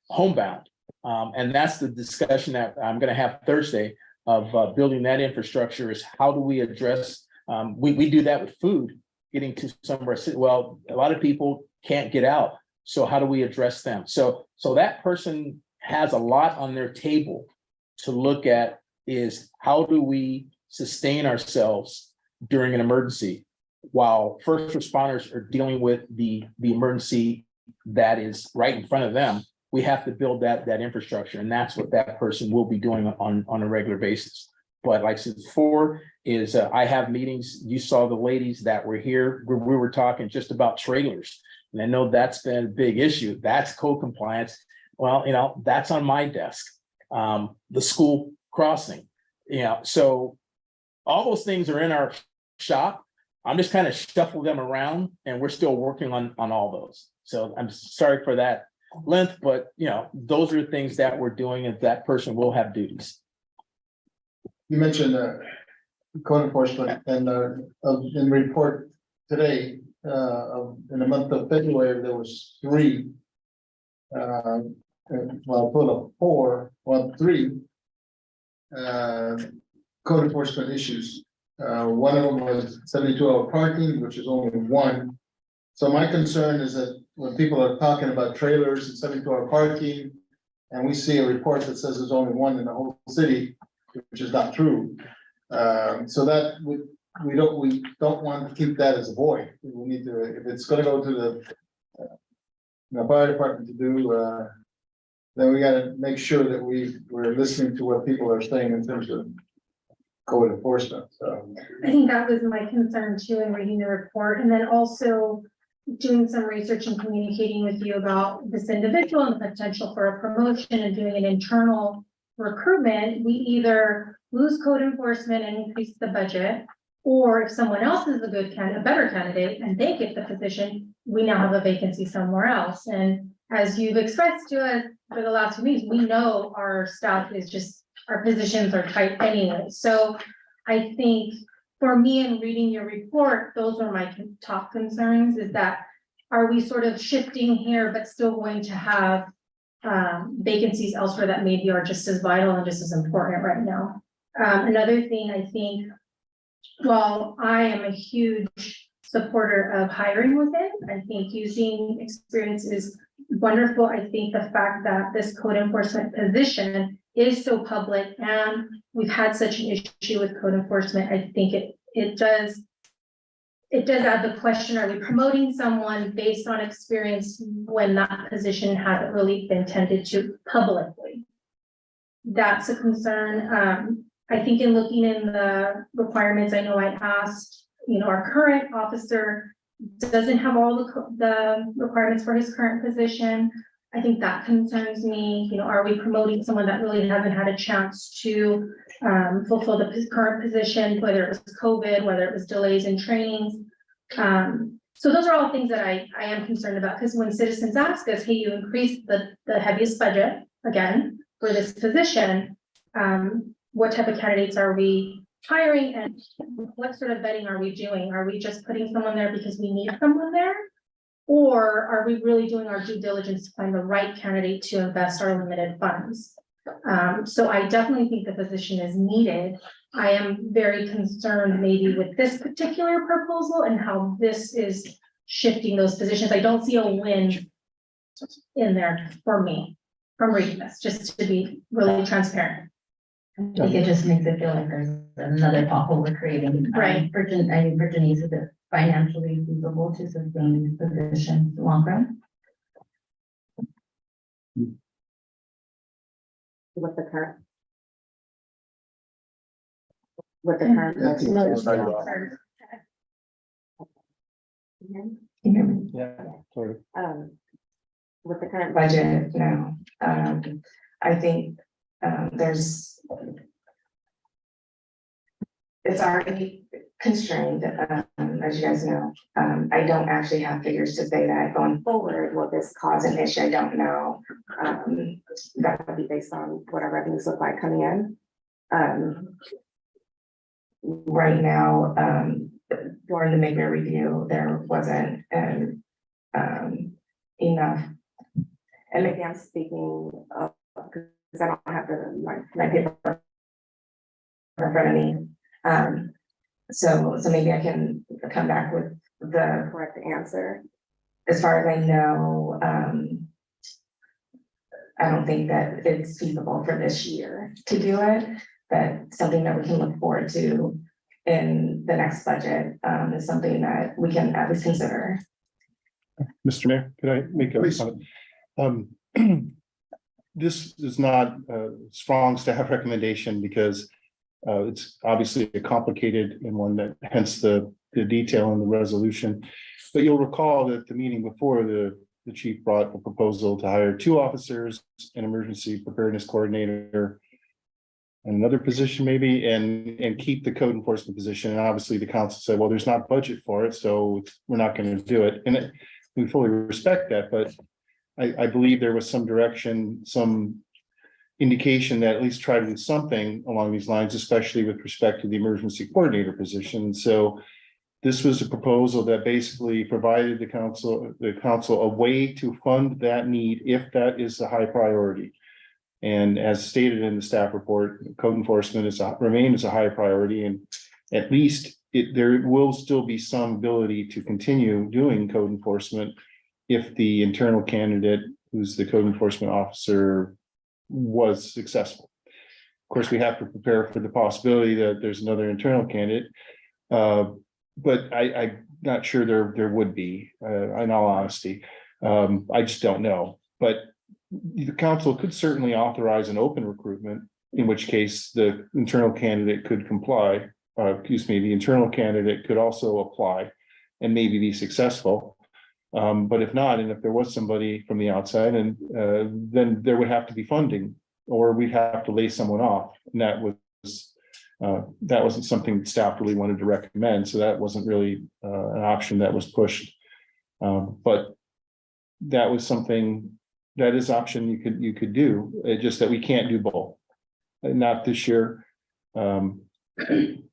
homebound. And that's the discussion that I'm going to have Thursday of building that infrastructure is how do we address, we do that with food, getting to some of our, well, a lot of people can't get out. So how do we address them? So that person has a lot on their table to look at is how do we sustain ourselves during an emergency while first responders are dealing with the emergency that is right in front of them. We have to build that infrastructure, and that's what that person will be doing on a regular basis. But like I said before, is I have meetings. You saw the ladies that were here. We were talking just about trailers, and I know that's been a big issue. That's code compliance. Well, that's on my desk. The school crossing, so all those things are in our shop. I'm just kind of shuffle them around, and we're still working on all those. So I'm sorry for that length, but those are the things that we're doing, and that person will have duties. You mentioned code enforcement and in the report today, in the month of February, there was 3. Three code enforcement issues. One of them was 72-hour parking, which is only 1. So my concern is that when people are talking about trailers and 72-hour parking, and we see a report that says there's only 1 in the whole city, which is not true. So that we don't want to keep that as a void. We need to, if it's going to go to the fire department to do, then we got to make sure that we're listening to what people are saying in terms of code enforcement. So I think that was my concern too in reading the report, and then also doing some research and communicating with you about this individual and the potential for a promotion and doing an internal recruitment. We either lose code enforcement and increase the budget, or if someone else is a better candidate and they get the position, we now have a vacancy somewhere else. And as you've expressed to us for the last 2 weeks, we know our staff is just, our positions are tight anyway. So I think for me in reading your report, those are my top concerns, is that are we sort of shifting here, but still going to have vacancies elsewhere that maybe are just as vital and just as important right now. Another thing I think, while I am a huge supporter of hiring within, I think using experience is wonderful. I think the fact that this code enforcement position is so public and we've had such an issue with code enforcement, I think it does add the question, are we promoting someone based on experience when that position hasn't really been tended to publicly? That's a concern. I think in looking in the requirements, I know I asked, our current officer doesn't have all the requirements for his current position. I think that concerns me. Are we promoting someone that really hasn't had a chance to fulfill the current position, whether it was COVID, whether it was delays in trainings? So those are all things that I am concerned about, because when citizens ask us, hey, you increased the heaviest budget again for this position, what type of candidates are we hiring and what sort of vetting are we doing? Are we just putting someone there because we need someone there? Or are we really doing our due diligence to find the right candidate to invest our limited funds? So I definitely think the position is needed. I am very concerned maybe with this particular proposal and how this is shifting those positions. I don't see a win in there for me, from reading this, just to be really transparent. I think it just makes it feel like there's another pothole we're creating. Right. Virginia, is it financially feasible to sustain this position long run? With the current. With the current. Yeah, I think No, it's like- Yeah, sort of. With the current. Budget now, I think, there's. It's already constrained, as you guys know. I don't actually have figures to say that going forward, will this cause an issue? I don't know. That would be based on what our revenues look like coming in. Right now, during the mid-year review, there wasn't, enough. And maybe I'm speaking of, because I don't have my paper in front of me. So maybe I can come back with the correct answer. As far as I know, I don't think that it's feasible for this year to do it, but something that we can look forward to in the next budget, is something that we can at least consider. Mr. Mayor, could I make a Please. comment? This is not a strong staff recommendation because it's obviously a complicated and one that hence the detail in the resolution. But you'll recall that the meeting before the chief brought a proposal to hire 2 officers, an emergency preparedness coordinator, and another position maybe, and keep the code enforcement position. And obviously the council said, well, there's not budget for it, so we're not going to do it. And we fully respect that, but I believe there was some direction, some indication that at least try to do something along these lines, especially with respect to the emergency coordinator position. So this was a proposal that basically provided the council a way to fund that need if that is a high priority. And as stated in the staff report, code enforcement remains a high priority, and at least there will still be some ability to continue doing code enforcement if the internal candidate, who's the code enforcement officer, was successful. Of course, we have to prepare for the possibility that there's another internal candidate, but I'm not sure there would be, in all honesty. I just don't know, but the council could certainly authorize an open recruitment, in which case the internal candidate could comply. The internal candidate could also apply and maybe be successful. But if not, and if there was somebody from the outside, and then there would have to be funding, or we'd have to lay someone off. And that wasn't something that staff really wanted to recommend. So that wasn't really an option that was pushed. But that was something that is option you could do. It's just that we can't do both, not this year, and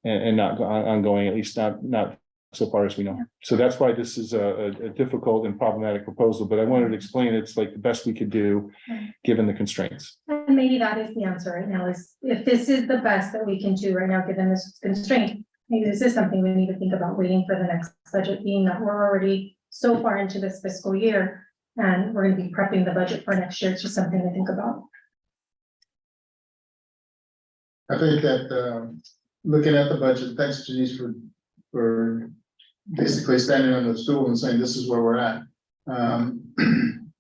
not ongoing, at least not so far as we know. So that's why this is a difficult and problematic proposal. But I wanted to explain it's like the best we could do given the constraints. And maybe that is the answer right now, is if this is the best that we can do right now, given this constraint, maybe this is something we need to think about waiting for the next budget, being that we're already so far into this fiscal year. And we're going to be prepping the budget for next year. It's just something to think about. I think that, looking at the budget, thanks Denise for basically standing on the stool and saying, this is where we're at.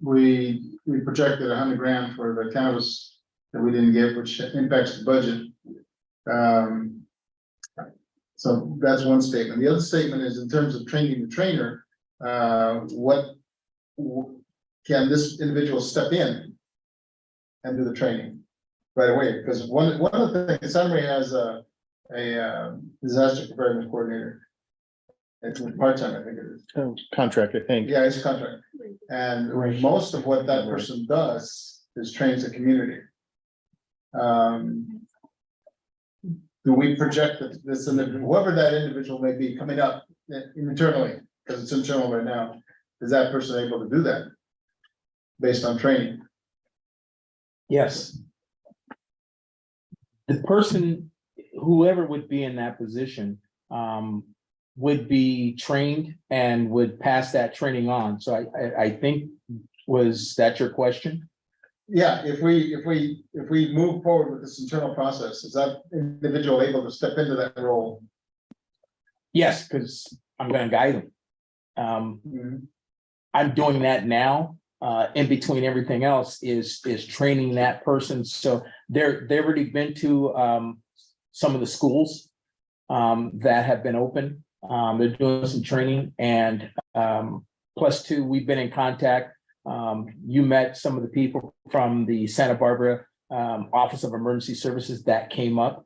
We projected $100,000 for the cannabis that we didn't get, which impacts the budget. So that's one statement. The other statement is in terms of training the trainer, what can this individual step in and do the training right away? Because one of the things, Sunray has a disaster preparedness coordinator. It's part-time, I think it is. Contract, I think. Yeah, it's a contract. And most of what that person does is trains the community. Do we project that this, whoever that individual may be coming up internally, because it's internal right now, is that person able to do that? Based on training? Yes. The person, whoever would be in that position, would be trained and would pass that training on. So I think, was that your question? Yeah, if we move forward with this internal process, is that individual able to step into that role? Yes, because I'm gonna guide them. Mhm. I'm doing that now. In between everything else is training that person. So they've already been to some of the schools that have been open. They're doing some training, and plus two, we've been in contact. You met some of the people from the Santa Barbara Office of Emergency Services that came up.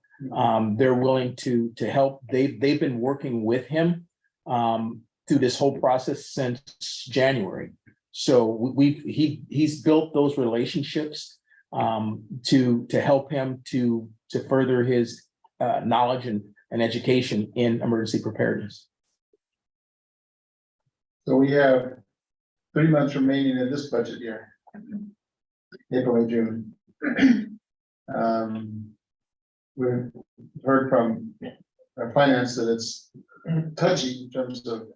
They're willing to help. They've been working with him through this whole process since January. So he's built those relationships to help him to further his knowledge and education in emergency preparedness. So we have 3 months remaining in this budget year. April and June. We've heard from our finance that it's touchy in terms of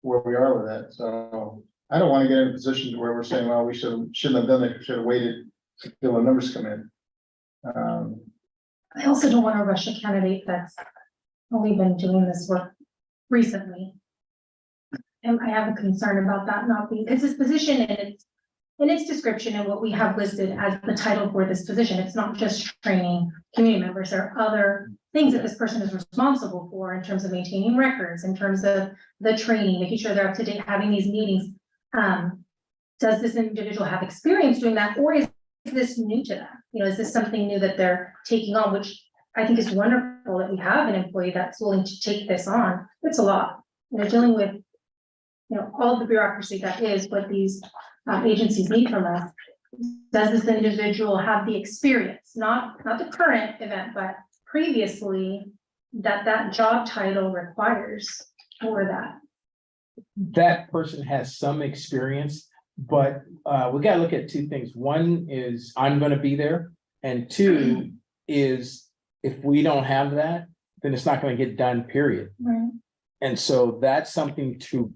where we are with that, so I don't want to get in a position where we're saying, well, we shouldn't have done it, should have waited till the numbers come in. I also don't want to rush a candidate that's only been doing this work recently. And I have a concern about that not being, because this position and its description and what we have listed as the title for this position, it's not just training community members. There are other things that this person is responsible for in terms of maintaining records, in terms of the training, making sure they're up to date, having these meetings. Does this individual have experience doing that, or is this new to them? You know, is this something new that they're taking on, which I think is wonderful that we have an employee that's willing to take this on. It's a lot. They're dealing with, you know, all the bureaucracy that is what these agencies need from us. Does this individual have the experience, not the current event, but previously that job title requires for that? That person has some experience, but we gotta look at two things. One is I'm gonna be there, and two is if we don't have that, then it's not gonna get done, period. Right. And so that's something to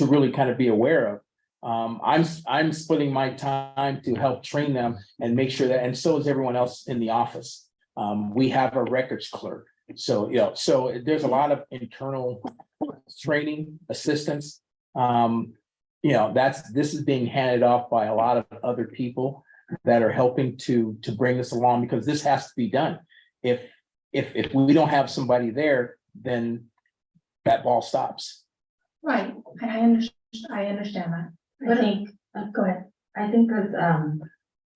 really kind of be aware of. I'm splitting my time to help train them and make sure that, and so is everyone else in the office. We have a records clerk. So, you know, so there's a lot of internal training assistance. You know, this is being handed off by a lot of other people that are helping to bring this along, because this has to be done. If we don't have somebody there, then that ball stops. Right, I understand that. I think, go ahead. I think as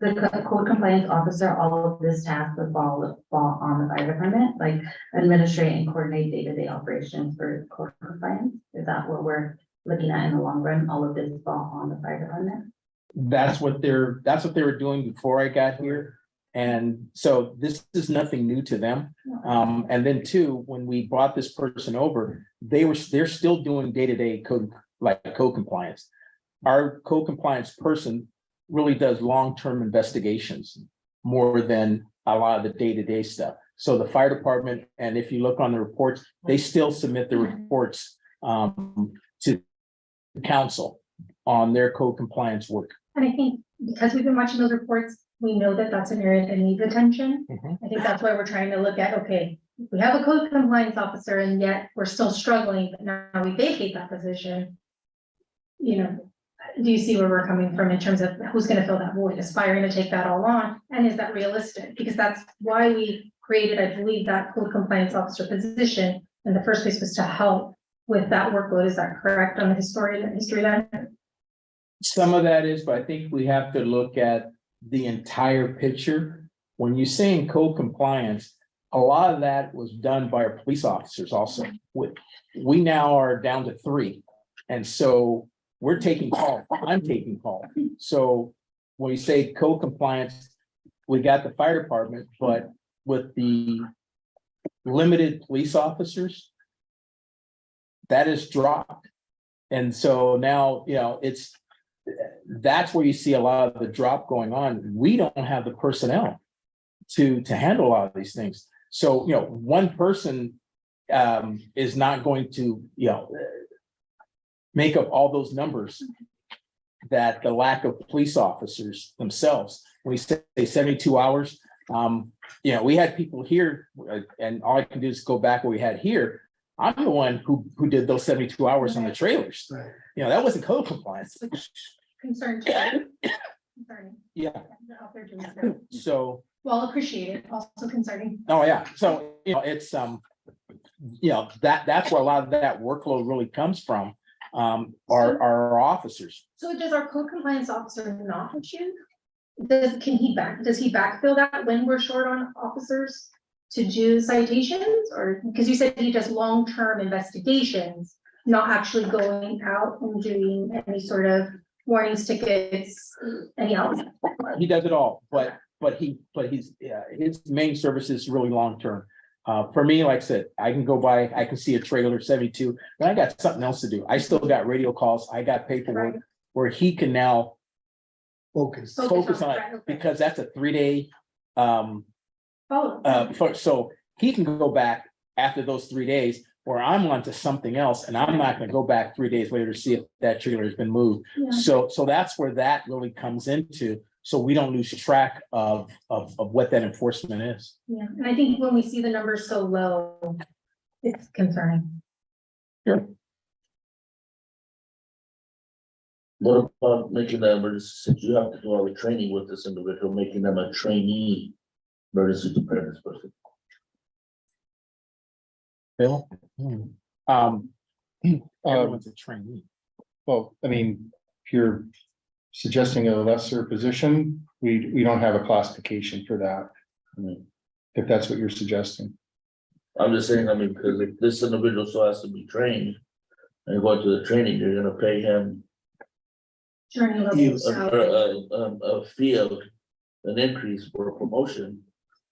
the code compliance officer, all of this task would fall on the fire department, like administrate and coordinate day-to-day operations for code compliance. Is that what we're looking at in the long run? All of this fall on the fire department? That's what they were doing before I got here. And so this is nothing new to them. And then two, when we brought this person over, they're still doing day-to-day code compliance. Our code compliance person really does long-term investigations more than a lot of the day-to-day stuff. So the fire department, and if you look on the reports, they still submit the reports to the council on their code compliance work. And I think because we've been watching those reports, we know that that's an area that needs attention. I think that's why we're trying to look at, okay, we have a code compliance officer and yet we're still struggling, but now we vacate that position. You know, do you see where we're coming from in terms of who's going to fill that void? Is fire going to take that all on? And is that realistic? Because that's why we created, I believe, that code compliance officer position in the first place, was to help with that workload. Is that correct on the history then? Some of that is, but I think we have to look at the entire picture. When you're saying code compliance, a lot of that was done by our police officers also. We now are down to 3. And so we're taking call. I'm taking call. So when you say code compliance, we got the fire department, but with the limited police officers, that is dropped. And so now, you know, that's where you see a lot of the drop going on. We don't have the personnel to handle a lot of these things. So, you know, one person is not going to, make up all those numbers that the lack of police officers themselves, when we say 72 hours, we had people here, and all I can do is go back what we had here. I'm the one who did those 72 hours on the trailers. Right. That wasn't code compliance. Concerned. Concerning. Yeah, Out there doing stuff. so, Well, appreciate it, also concerning. oh, yeah, so, it's, that's where a lot of that workload really comes from, our officers. So does our code compliance officer not issue? Does he backfill that when we're short on officers to do citations, or, because you said he does long-term investigations, not actually going out and doing any sort of warnings, tickets, any else? He does it all, but his main service is really long-term. For me, like I said, I can go by, I can see a trailer 72, but I got something else to do. I still got radio calls, I got paperwork where he can now focus on it, right, okay. because that's a 3-day, Oh, so he can go back after those 3 days, or I'm on to something else, and I'm not gonna go back 3 days later to see if that trailer has been moved. yeah. So that's where that really comes into, so we don't lose track of what that enforcement is. Yeah, and I think when we see the numbers so low, it's concerning. What about making them, since you have to do all the training with this individual, making them a trainee emergency preparedness person? Bill? Everyone's a trainee. Well, I mean, if you're suggesting a lesser position, we don't have a classification for that. If that's what you're suggesting. I'm just saying, because if this individual still has to be trained and go to the training, you're gonna pay him Journey level salary. a fee of an increase for a promotion,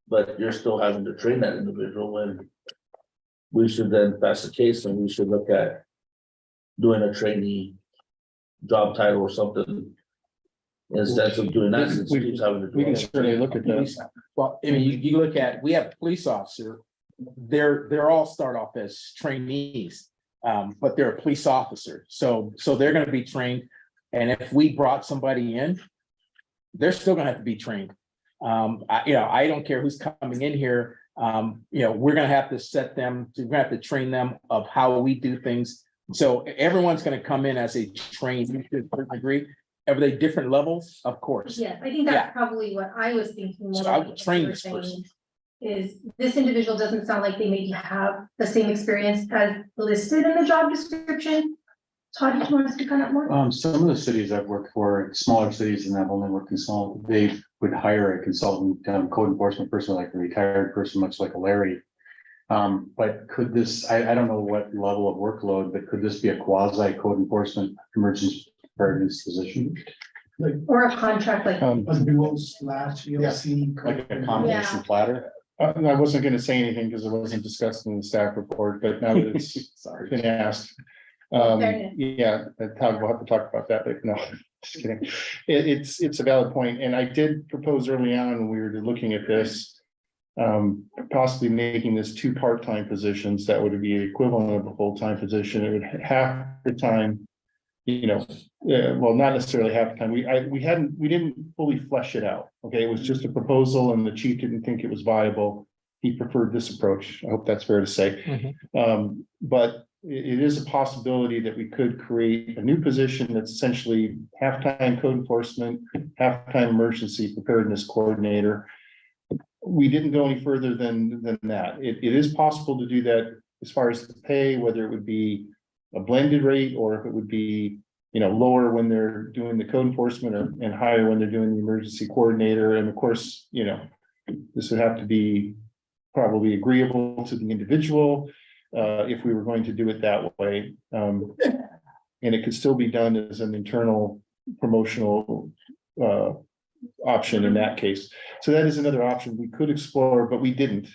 but you're still having to train that individual when we should then, if that's the case, then we should look at doing a trainee job title or something instead of doing that, since he keeps having to do We can it. certainly look at that. Well, I mean, you look at, we have a police officer, they're all start off as trainees, but they're a police officer, so they're gonna be trained. And if we brought somebody in, they're still gonna have to be trained. I don't care who's coming in here, we're gonna have to set them, we're gonna have to train them of how we do things. So everyone's gonna come in as a trainee to a certain degree. Are they different levels? Of course. Yes, I think that's probably what I was thinking. So more I like would what train you were this person. saying Is this individual doesn't sound like they maybe have the same experience as listed in the job description. Todd, did you want to speak on that more? Some of the cities I've worked for, smaller cities and I've only worked consultant, they would hire a consultant, code enforcement person, like a retired person, much like a Larry. But could this, I don't know what level of workload, but could this be a quasi code enforcement emergency preparedness position? Or a contract like, Like a combination platter? I wasn't gonna say anything because it wasn't discussed in the staff report, but now that it's been asked. Fairness. Yeah, we'll have to talk about that, but no, just kidding. It's a valid point, and I did propose early on when we were looking at this. Possibly making this 2 part-time positions that would be equivalent of a full-time position. It would half the time. Well, not necessarily half the time. We didn't fully flesh it out. Okay, it was just a proposal and the chief didn't think it was viable. He preferred this approach. I hope that's fair to say. But it is a possibility that we could create a new position that's essentially half-time code enforcement, half-time emergency preparedness coordinator. We didn't go any further than that. It is possible to do that as far as the pay, whether it would be a blended rate or if it would be, lower when they're doing the code enforcement and higher when they're doing the emergency coordinator. And of course, this would have to be probably agreeable to the individual if we were going to do it that way. And it could still be done as an internal promotional option in that case. So that is another option we could explore, but we didn't.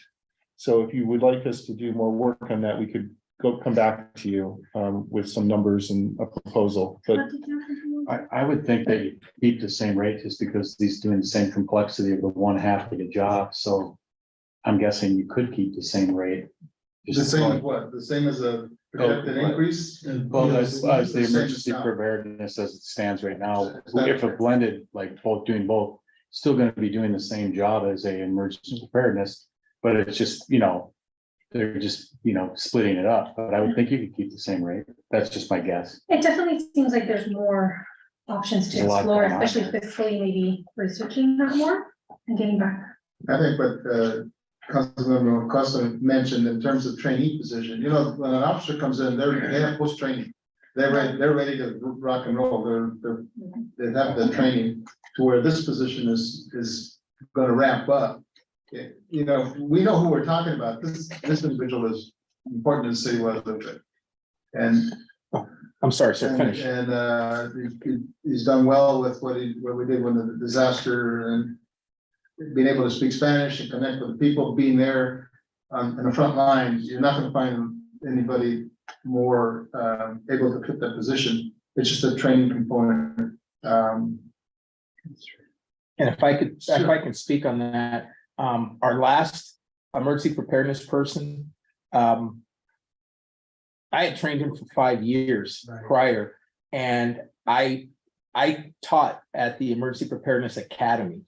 So if you would like us to do more work on that, we could come back to you with some numbers and a proposal, but I would think that you keep the same rate just because these doing the same complexity of the one half of the job, so I'm guessing you could keep the same rate. The same as what? The same as a projected Oh, increase? Well, as the The same as emergency now. preparedness as it stands right now, if a blended, like both doing both, still gonna be doing the same job as a emergency preparedness, but it's just, they're just, splitting it up, but I would think you could keep the same rate. That's just my guess. It definitely seems like there's more options to There's a lot explore, going on especially there. fiscally, maybe researching that more and getting back. I think what Councilmember Costa mentioned in terms of trainee position, when an officer comes in, they have post training. They're ready to rock and roll. They have the training to where this position is gonna ramp up. We know who we're talking about. This individual is important to the city of Guadalupe. And I'm sorry, sir, finish. He's done well with what we did when the disaster and being able to speak Spanish and connect with the people, being there in the front line. You're not gonna find anybody more able to fit that position. It's just a training component. And if I could speak on that, our last emergency preparedness person, I had trained him for 5 years prior, and I taught at the Emergency Preparedness Academy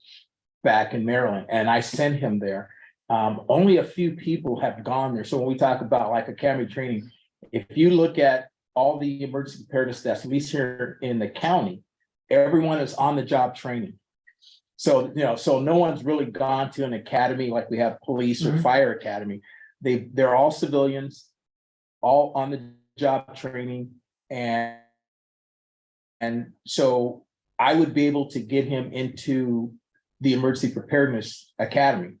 back in Maryland, and I sent him there. Only a few people have gone there. So when we talk about like academy training, if you look at all the emergency preparedness that's at least here in the county, everyone is on the job training. So, so no one's really gone to an academy like we have police or fire academy. They're all civilians, all on the job training. And so I would be able to get him into the Emergency Preparedness Academy,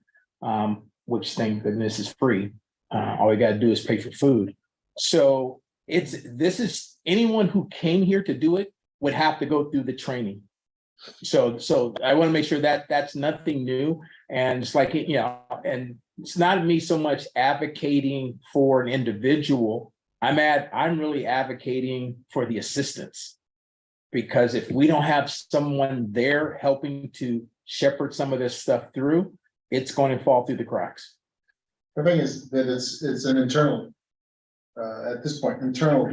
which thank goodness is free. All we got to do is pay for food. So this is anyone who came here to do it would have to go through the training. So I want to make sure that that's nothing new. And it's like, and it's not me so much advocating for an individual. I'm really advocating for the assistance, because if we don't have someone there helping to shepherd some of this stuff through, it's going to fall through the cracks. The thing is that it's an internal, at this point, internal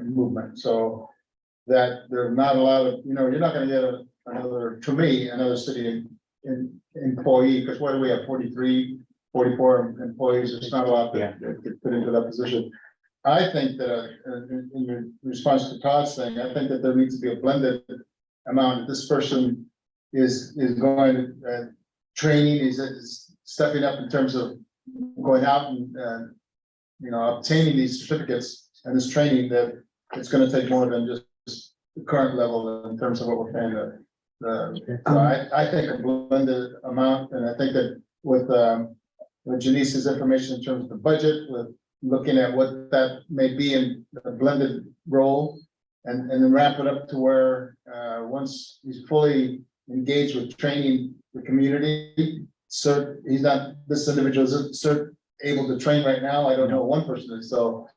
movement, so that there are not a lot of, you're not gonna get another city employee, because what do we have, 43, 44 employees, there's not a lot that get put into that position. I think that, in your response to Todd's thing, I think that there needs to be a blended amount. This person is going training, is stepping up in terms of going out and obtaining these certificates and this training, that it's going to take more than just the current level in terms of what we're paying. So I think a blended amount, and I think that with Janice's information in terms of the budget, with looking at what that may be in a blended role, and then ramp it up to where once he's fully engaged with training the community, this individual isn't able to train right now. I don't know one person is, so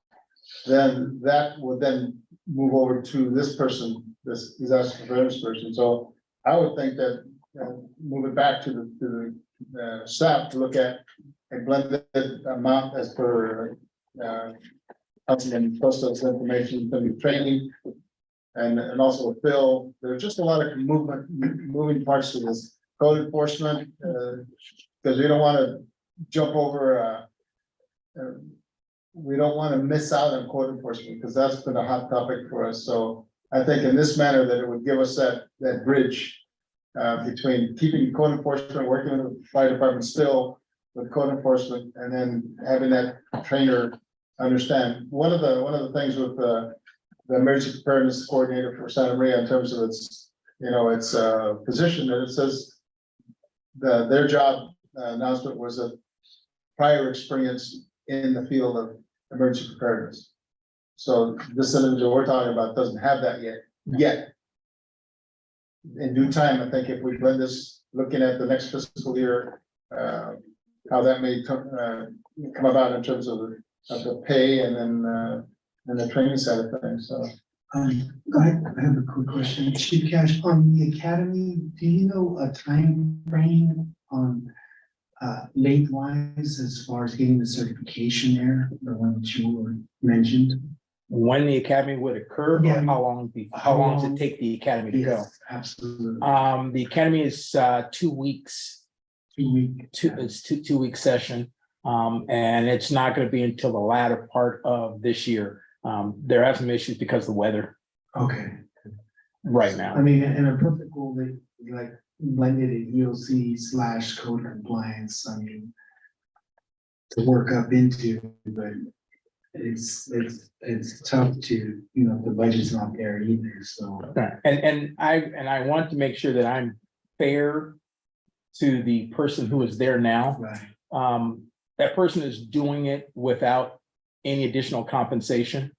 then that would then move over to this person, this disaster preparedness person. So I would think that move it back to the staff to look at a blended amount as per Councilman Costa's information, from training, and also Phil. There's just a lot of moving parts to this code enforcement, because we don't want to jump over. We don't want to miss out on code enforcement, because that's been a hot topic for us. So I think in this manner that it would give us that bridge between keeping code enforcement, working with the fire department still with code enforcement, and then having that trainer understand. One of the things with the emergency preparedness coordinator for Santa Maria, in terms of its position, that it says their job announcement was a prior experience in the field of emergency preparedness. So this individual we're talking about doesn't have that yet. In due time, I think if we blend this, looking at the next fiscal year, how that may come about in terms of the pay and then the training side of things. So I have a quick question. Chief Cash, on the academy, do you know a time frame on lengthwise as far as getting the certification there, the one that you were mentioned? When the academy would occur, or Yeah. how long does it take the academy to go? Yes, absolutely. The academy is 2 weeks, 2 week. it's 2 week session. And it's not gonna be until the latter part of this year. There are some issues because of the weather Okay. right now. I mean, in a perfect world, they like blended at EOC / code compliance, I mean. To work up into, but it's tough to, the budget's not there either, so. And I want to make sure that I'm fair to the person who is there now. Right. That person is doing it without any additional compensation.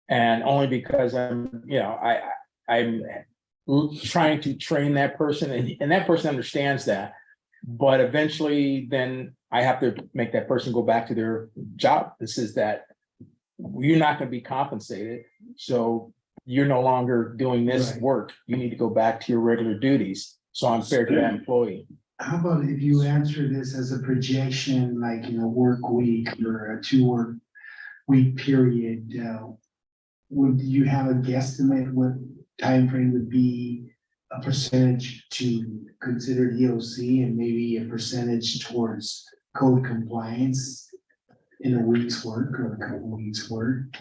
And only because I'm trying to train that person and that person understands that. But eventually then I have to make that person go back to their job. This is that you're not going to be compensated. So you're no longer doing this Right. work. You need to go back to your regular duties. So I'm fair to that employee. How about if you answer this as a projection, like, work week or a 2 work week period, would you have a guesstimate what time frame would be a percentage to consider EOC and maybe a percentage towards code compliance in a week's work or a couple weeks' work?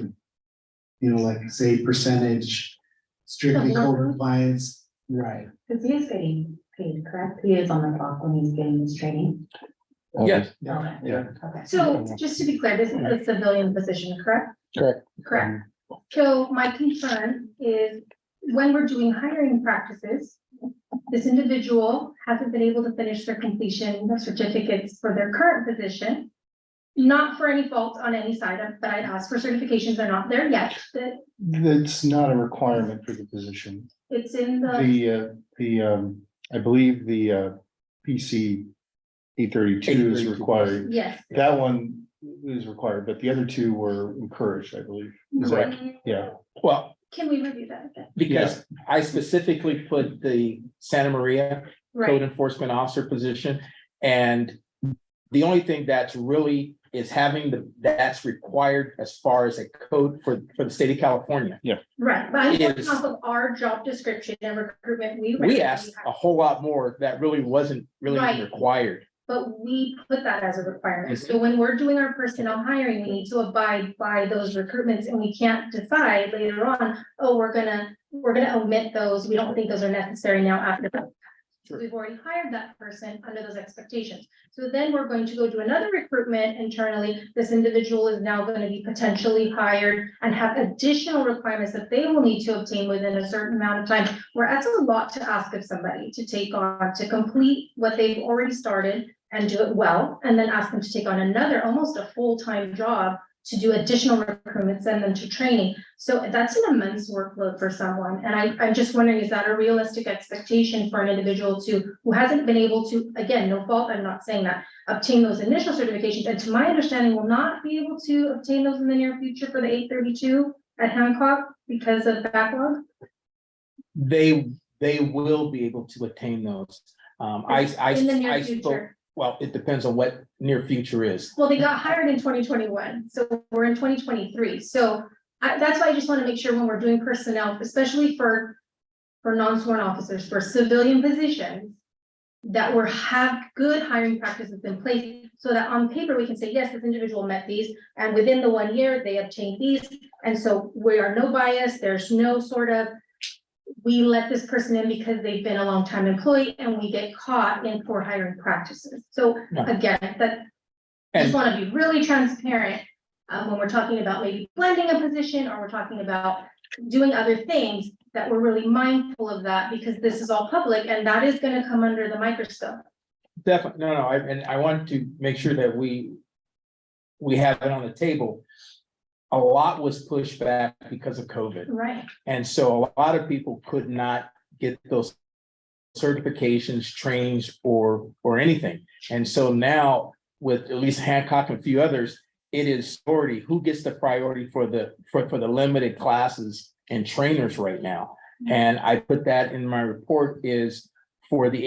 Like say percentage strictly code compliance, right? Because he is getting paid, correct? He is on the clock when he's getting his training. Yes. Okay. Yeah. Okay. So just to be clear, this is a civilian position, correct? Correct. Correct. So my concern is when we're doing hiring practices, this individual hasn't been able to finish their completion of certificates for their current position. Not for any fault on any side, but I'd asked for certifications, they're not there yet, that That's not a requirement for the position. it's in the, I believe the PC 832 is 832. required. yes. That one is required, but the other two were encouraged, I believe. Is that, yeah. Well, Can we review that again? because I specifically put the Santa Maria code Right, enforcement officer position. And the only thing that's really is having that's required as far as a code for the state of California. right, but I'm working Is- off of our job description and recruitment, we. We regularly asked have. a whole lot more that really wasn't really Right. required. But we put that as a requirement. So when we're doing our personnel hiring, we need to abide by those recruitments and we can't decide later on, oh, we're gonna omit those. We don't think those are necessary now after. Sure. We've already hired that person under those expectations. So then we're going to go do another recruitment internally. This individual is now going to be potentially hired and have additional requirements that they will need to obtain within a certain amount of time. Where that's a lot to ask of somebody to take on, to complete what they've already started and do it well, and then ask them to take on another, almost a full-time job to do additional recruitment, send them to training. So that's an immense workload for someone. And I'm just wondering, is that a realistic expectation for an individual who hasn't been able to, again, no fault, I'm not saying that, obtain those initial certifications, and to my understanding, will not be able to obtain those in the near future for the 832 at Hancock because of backlog? They will be able to attain those. In the near I spoke, future. well, it depends on what near future is. Well, they got hired in 2021, so we're in 2023. So that's why I just want to make sure when we're doing personnel, especially for non-sworn officers, for civilian positions, that we have good hiring practices in place so that on paper we can say, yes, this individual met these, and within the 1 year, they obtained these. And so we are no bias, there's no sort of, we let this person in because they've been a long time employee and we get caught in poor hiring practices. So No. again, that, I just want to be really transparent when we're talking about maybe blending a position or we're talking about doing other things, that we're really mindful of that because this is all public and that is going to come under the microscope. Definitely, no, and I want to make sure that we have it on the table. A lot was pushed back because of COVID. Right. And so a lot of people could not get those certifications, trainings, or anything. And so now with at least Hancock and a few others, it is priority, who gets the priority for the limited classes and trainers right now. And I put that in my report is for the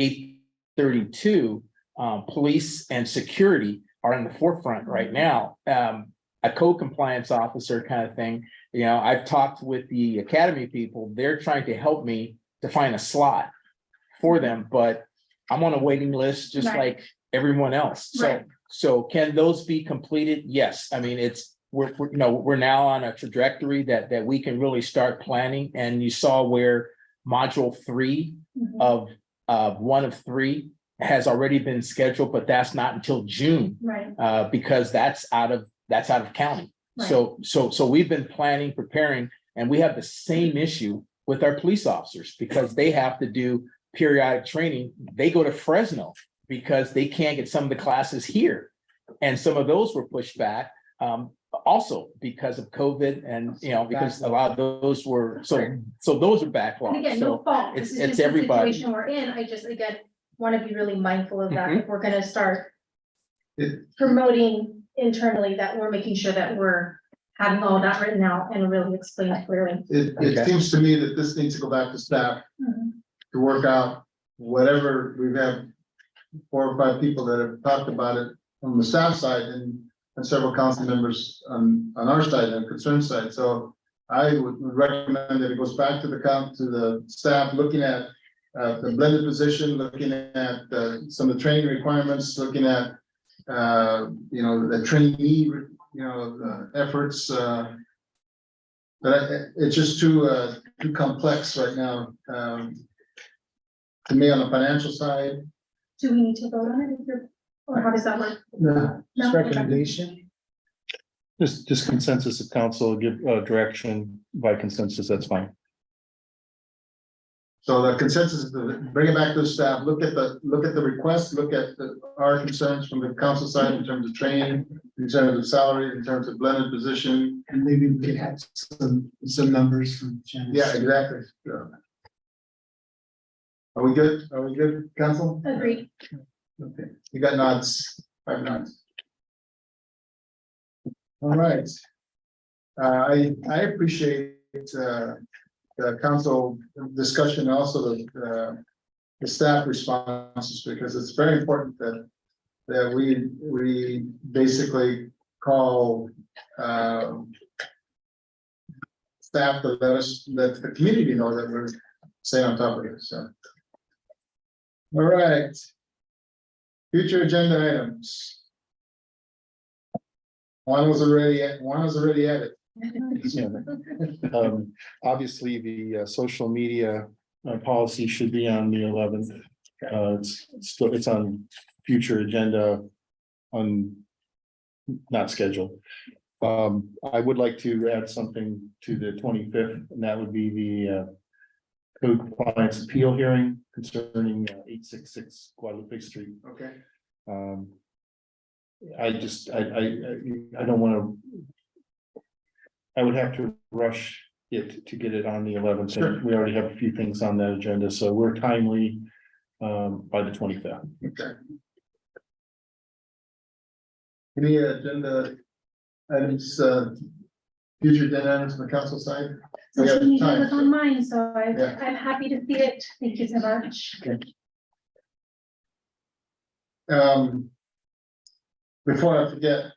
832, police and security are in the forefront right now. A code compliance officer kind of thing, you know, I've talked with the academy people, they're trying to help me to find a slot for them, but I'm on a waiting list just Right. like everyone else. Right. So can those be completed? Yes. I mean, we're now on a trajectory that we can really start planning. And you saw where module 3 Mhm. of 1 of 3 has already been scheduled, but that's not until June, Right, because that's out of county. Right. So we've been planning, preparing, and we have the same issue with our police officers because they have to do periodic training. They go to Fresno because they can't get some of the classes here. And some of those were pushed back, also because of COVID and, you know, because a lot of those were, so those are and backlogged. again, no So fault, it's- this is it's just the everybody. situation we're in, I just, again, want to be really mindful of that, Mhm. if we're gonna start It- promoting internally, that we're making sure that we're having all that written out and really explained clearly. It Okay. seems to me that this needs to go back to staff Mhm. to work out whatever. We've had 4 or 5 people that have talked about it from the staff side and several council members on our side and concern side. So I would recommend that it goes back to the staff, looking at the blended position, looking at some of the training requirements, looking at you know, the trainee, you know, efforts. But it's just too complex right now. To me, on the financial side. Do we need to vote on it, or how does that work? No. No? Recommendation? Just consensus of council, give direction by consensus, that's fine. So the consensus is to bring it back to the staff, look at the request, look at our concerns from the council side in terms of training, in terms of salary, in terms of blended position. And maybe we could have some numbers from Janice. Yeah, exactly. So, are we good? Are we good, council? Agreed. Okay, you got nods, 5 nods. All right. I appreciate the council discussion, also the staff responses, because it's very important that we basically call staff to let the community know that we're staying on top of it, so. All right. Future agenda items. One was already at it. Obviously, the social media policy should be on the 11th. It's on future agenda not scheduled. I would like to add something to the 25th, and that would be the code compliance appeal hearing concerning 866 Guadalupe Street. Okay. I don't want to. I would have to rush it to get it on the 11th. Sure. We already have a few things on that agenda, so we're timely by the 25th. Okay. Any agenda items, future agenda items from the council side? We have Social media time, was so- on mine, so Yeah. I'm happy to see it. Thank you so much. Before I forget,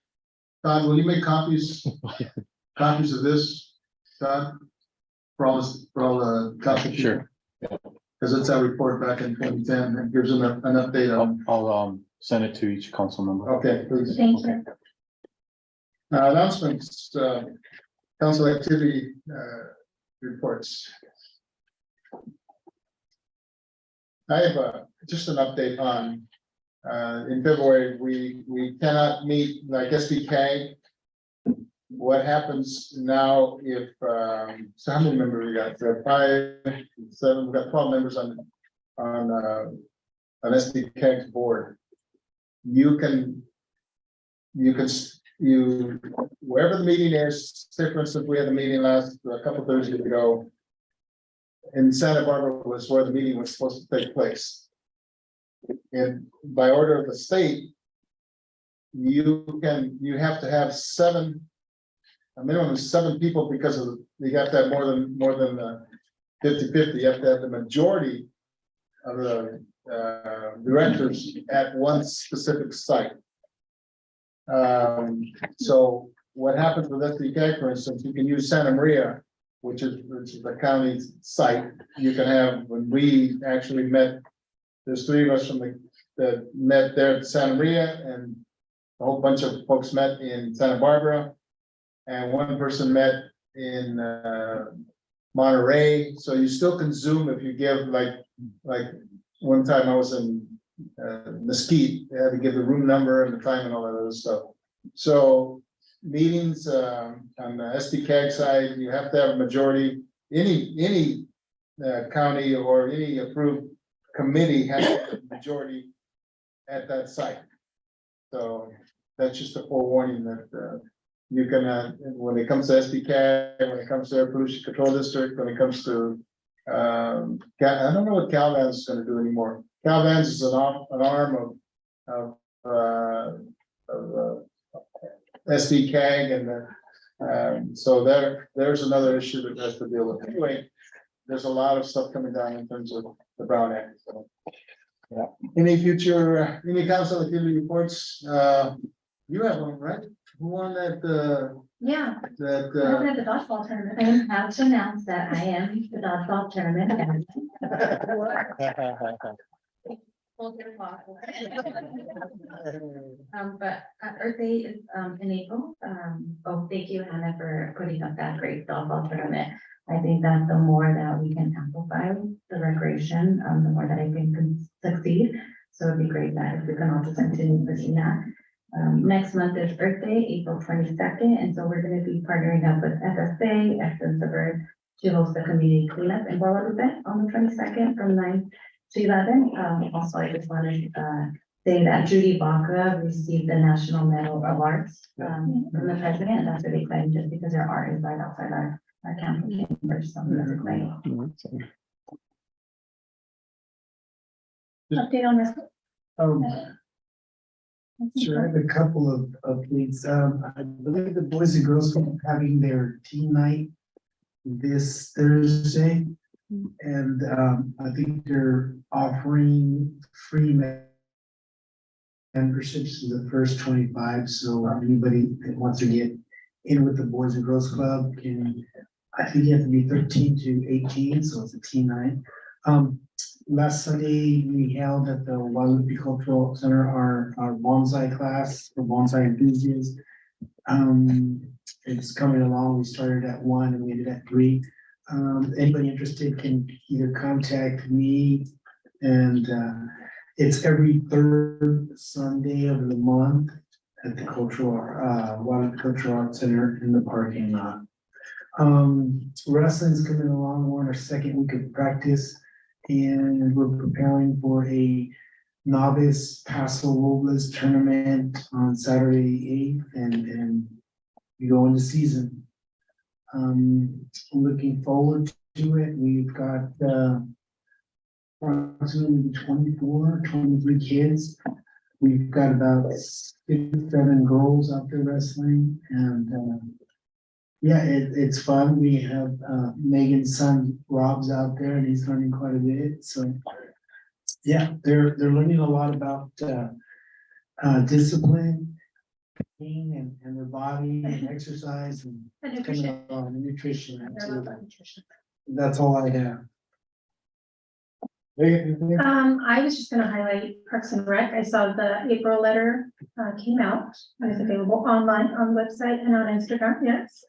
Todd, will you make copies of this, Todd? For all the council. Sure. Because it's our report back in 2010, and gives them an update on, I'll send it to each council member. okay, please. Thank you. Announcements, council activity, reports. I have just an update on, in February, we cannot meet like SBK. What happens now if, so how many members we got? We have 5, 7, we got 12 members on SBK's board. You wherever the meeting is, say for instance, we had a meeting a couple Thursdays ago. In Santa Barbara was where the meeting was supposed to take place. And by order of the state, you have to have a minimum of 7 people, because you have to have more than 50-50. You have to have the majority of the directors at one specific site. So what happens with SDK, for instance, you can use Santa Maria, which is the county site. You can have, when we actually met, there's three of us from that met there at Santa Maria, and a whole bunch of folks met in Santa Barbara. And one person met in Monterey. So you still can Zoom if you give, like one time I was in Mesquite, they had to give the room number and the time and all that other stuff. So meetings on the SDCAG side, you have to have a majority, any county or any approved committee has a majority at that site. So that's just a forewarning that you can, when it comes to SDCAG, when it comes to Air Pollution Control District, when it comes to I don't know what CalVans is gonna do anymore. CalVans is an arm of SDCAG, and so there's another issue that has to deal with. Anyway, there's a lot of stuff coming down in terms of the Brown Act. So, yeah. Any council activity reports? You have one, right? Who won that? Yeah. That. We're looking at the dodgeball tournament. I am proud to announce that I am the dodgeball tournament. But Earth Day is in April. Oh, thank you, Hannah, for putting up that great dodgeball tournament. I think that the more that we can amplify the recreation, the more that I think can succeed. So it'd be great that if we can also continue pushing that. Next month is Earth Day, April 22nd, and so we're going to be partnering up with FSA, Essence of Earth, to host the community cleanup and blowout event on the 22nd from 9 to 11. Also, I just wanted to say that Judy Baca received the National Medal of Arts from the president, and that's really exciting just because her art is right outside our council chambers, so that's exciting. Update on this. Sure, I have a couple of things. I believe the Boys and Girls Club are having their teen night this Thursday. And I think they're offering free memberships to the first 25. So anybody that wants to get in with the Boys and Girls Club can, I think you have to be 13 to 18, so it's a teen night. Last Sunday, we held at the Guadalupe Cultural Center our bonsai class for bonsai enthusiasts. It's coming along. We started at 1 and we ended at 3. Anybody interested can either contact me, and it's every third Sunday of the month at the Guadalupe Cultural Arts Center in the parking lot. Wrestling's coming along. We're in our second week of practice, and we're preparing for a novice Paso Robles tournament on Saturday 8th, and we go into season. Looking forward to it. We've got approximately 23 kids. We've got about 6 or 7 girls out there wrestling, and yeah, it's fun. We have Megan's son Rob's out there, and he's learning quite a bit. So yeah, they're learning a lot about discipline and their body and exercise and nutrition. Absolutely. That's all I have. I was just gonna highlight Parks and Rec. I saw the April letter came out and is available online on the website and on Instagram, yes.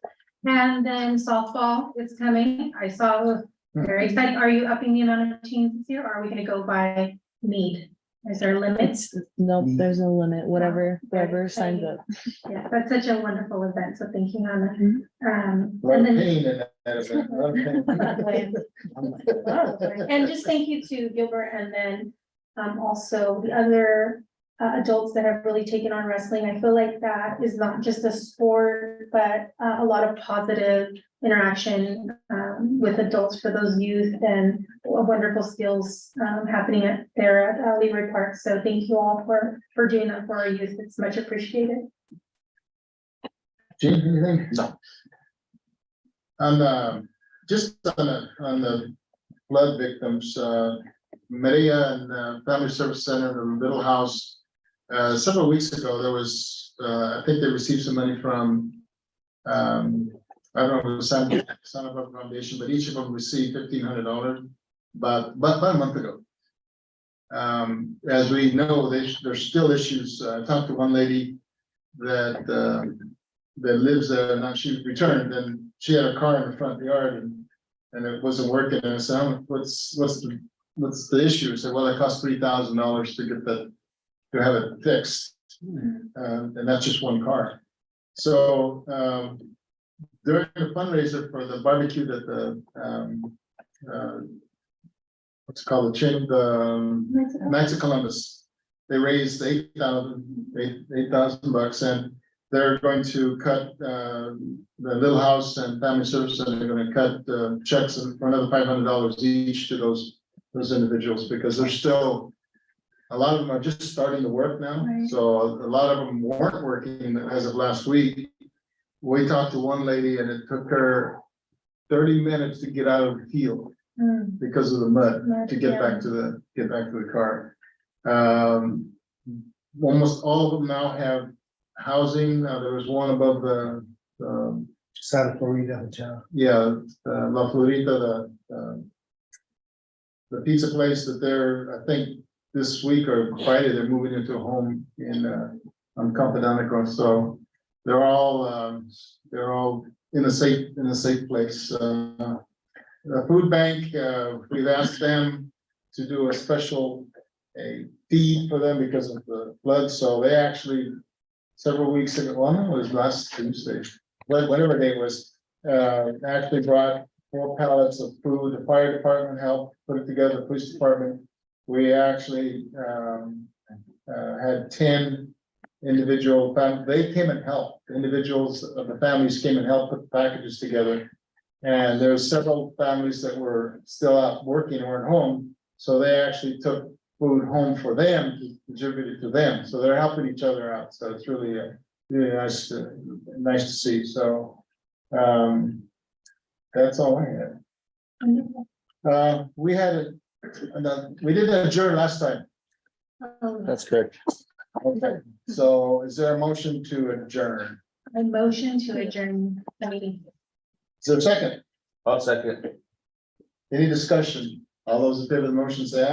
And then softball is coming. I saw, very excited. Are you upping the amount of teams this year, or are we gonna go by need? Is there limits? Nope, there's no limit, whoever signs up. Yeah, that's such a wonderful event, so thank you, Hannah. A lot of pain in that event, a lot of pain. And just thank you to Gilbert, and then also the other adults that have really taken on wrestling. I feel like that is not just a sport, but a lot of positive interaction with adults for those youth, and wonderful skills happening there at Leroy Park. So thank you all for doing that for our youth. It's much appreciated. Gene, anything? No. On the flood victims, Maria and Family Service Center, the Middle House. Several weeks ago, there was, I think they received some money from, I don't know, the Son of a Foundation, but each of them received $1,500, but about a month ago. As we know, there's still issues. I talked to one lady that lives there, and now she returned, and she had a car in the front yard, and it wasn't working. And I said, "Oh, what's the issue?" I said, "Well, it cost $3,000 to get that, to have it fixed." And that's just one car. So during the fundraiser for the barbecue that what's it called, the Knights of Columbus, they raised $8,000, and they're going to cut the Little House and Family Service, and they're going to cut checks for another $500 each to those individuals, because there's still, a lot of them are just starting to work now. Right. So a lot of them weren't working as of last week. We talked to one lady, and it took her 30 minutes to get out of the field because of the mud, to get back to the car. Almost all of them now have housing. There was one above the Santa Clarita Hotel. yeah, La Florita, the pizza place that they're, I think this week or Friday, they're moving into a home on Campodánico. So they're all in a safe place. The food bank, we've asked them to do a special feed for them because of the flood. So they actually, several weeks ago, well, no, it was last Tuesday, whatever day it was, actually brought 4 pallets of food. The fire department helped put it together, the police department. We actually had 10 individual families. They came and helped. Individuals of the families came and helped put the packages together. And there's several families that were still out working or at home. So they actually took food home for them to distribute it to them. So they're helping each other out. So it's really, really nice to see. So that's all I had. We didn't adjourn last time. That's correct. Okay, so is there a motion to adjourn? A motion to adjourn the meeting. Is there a second? I'll second. Any discussion? All those in favor of the motion say aye.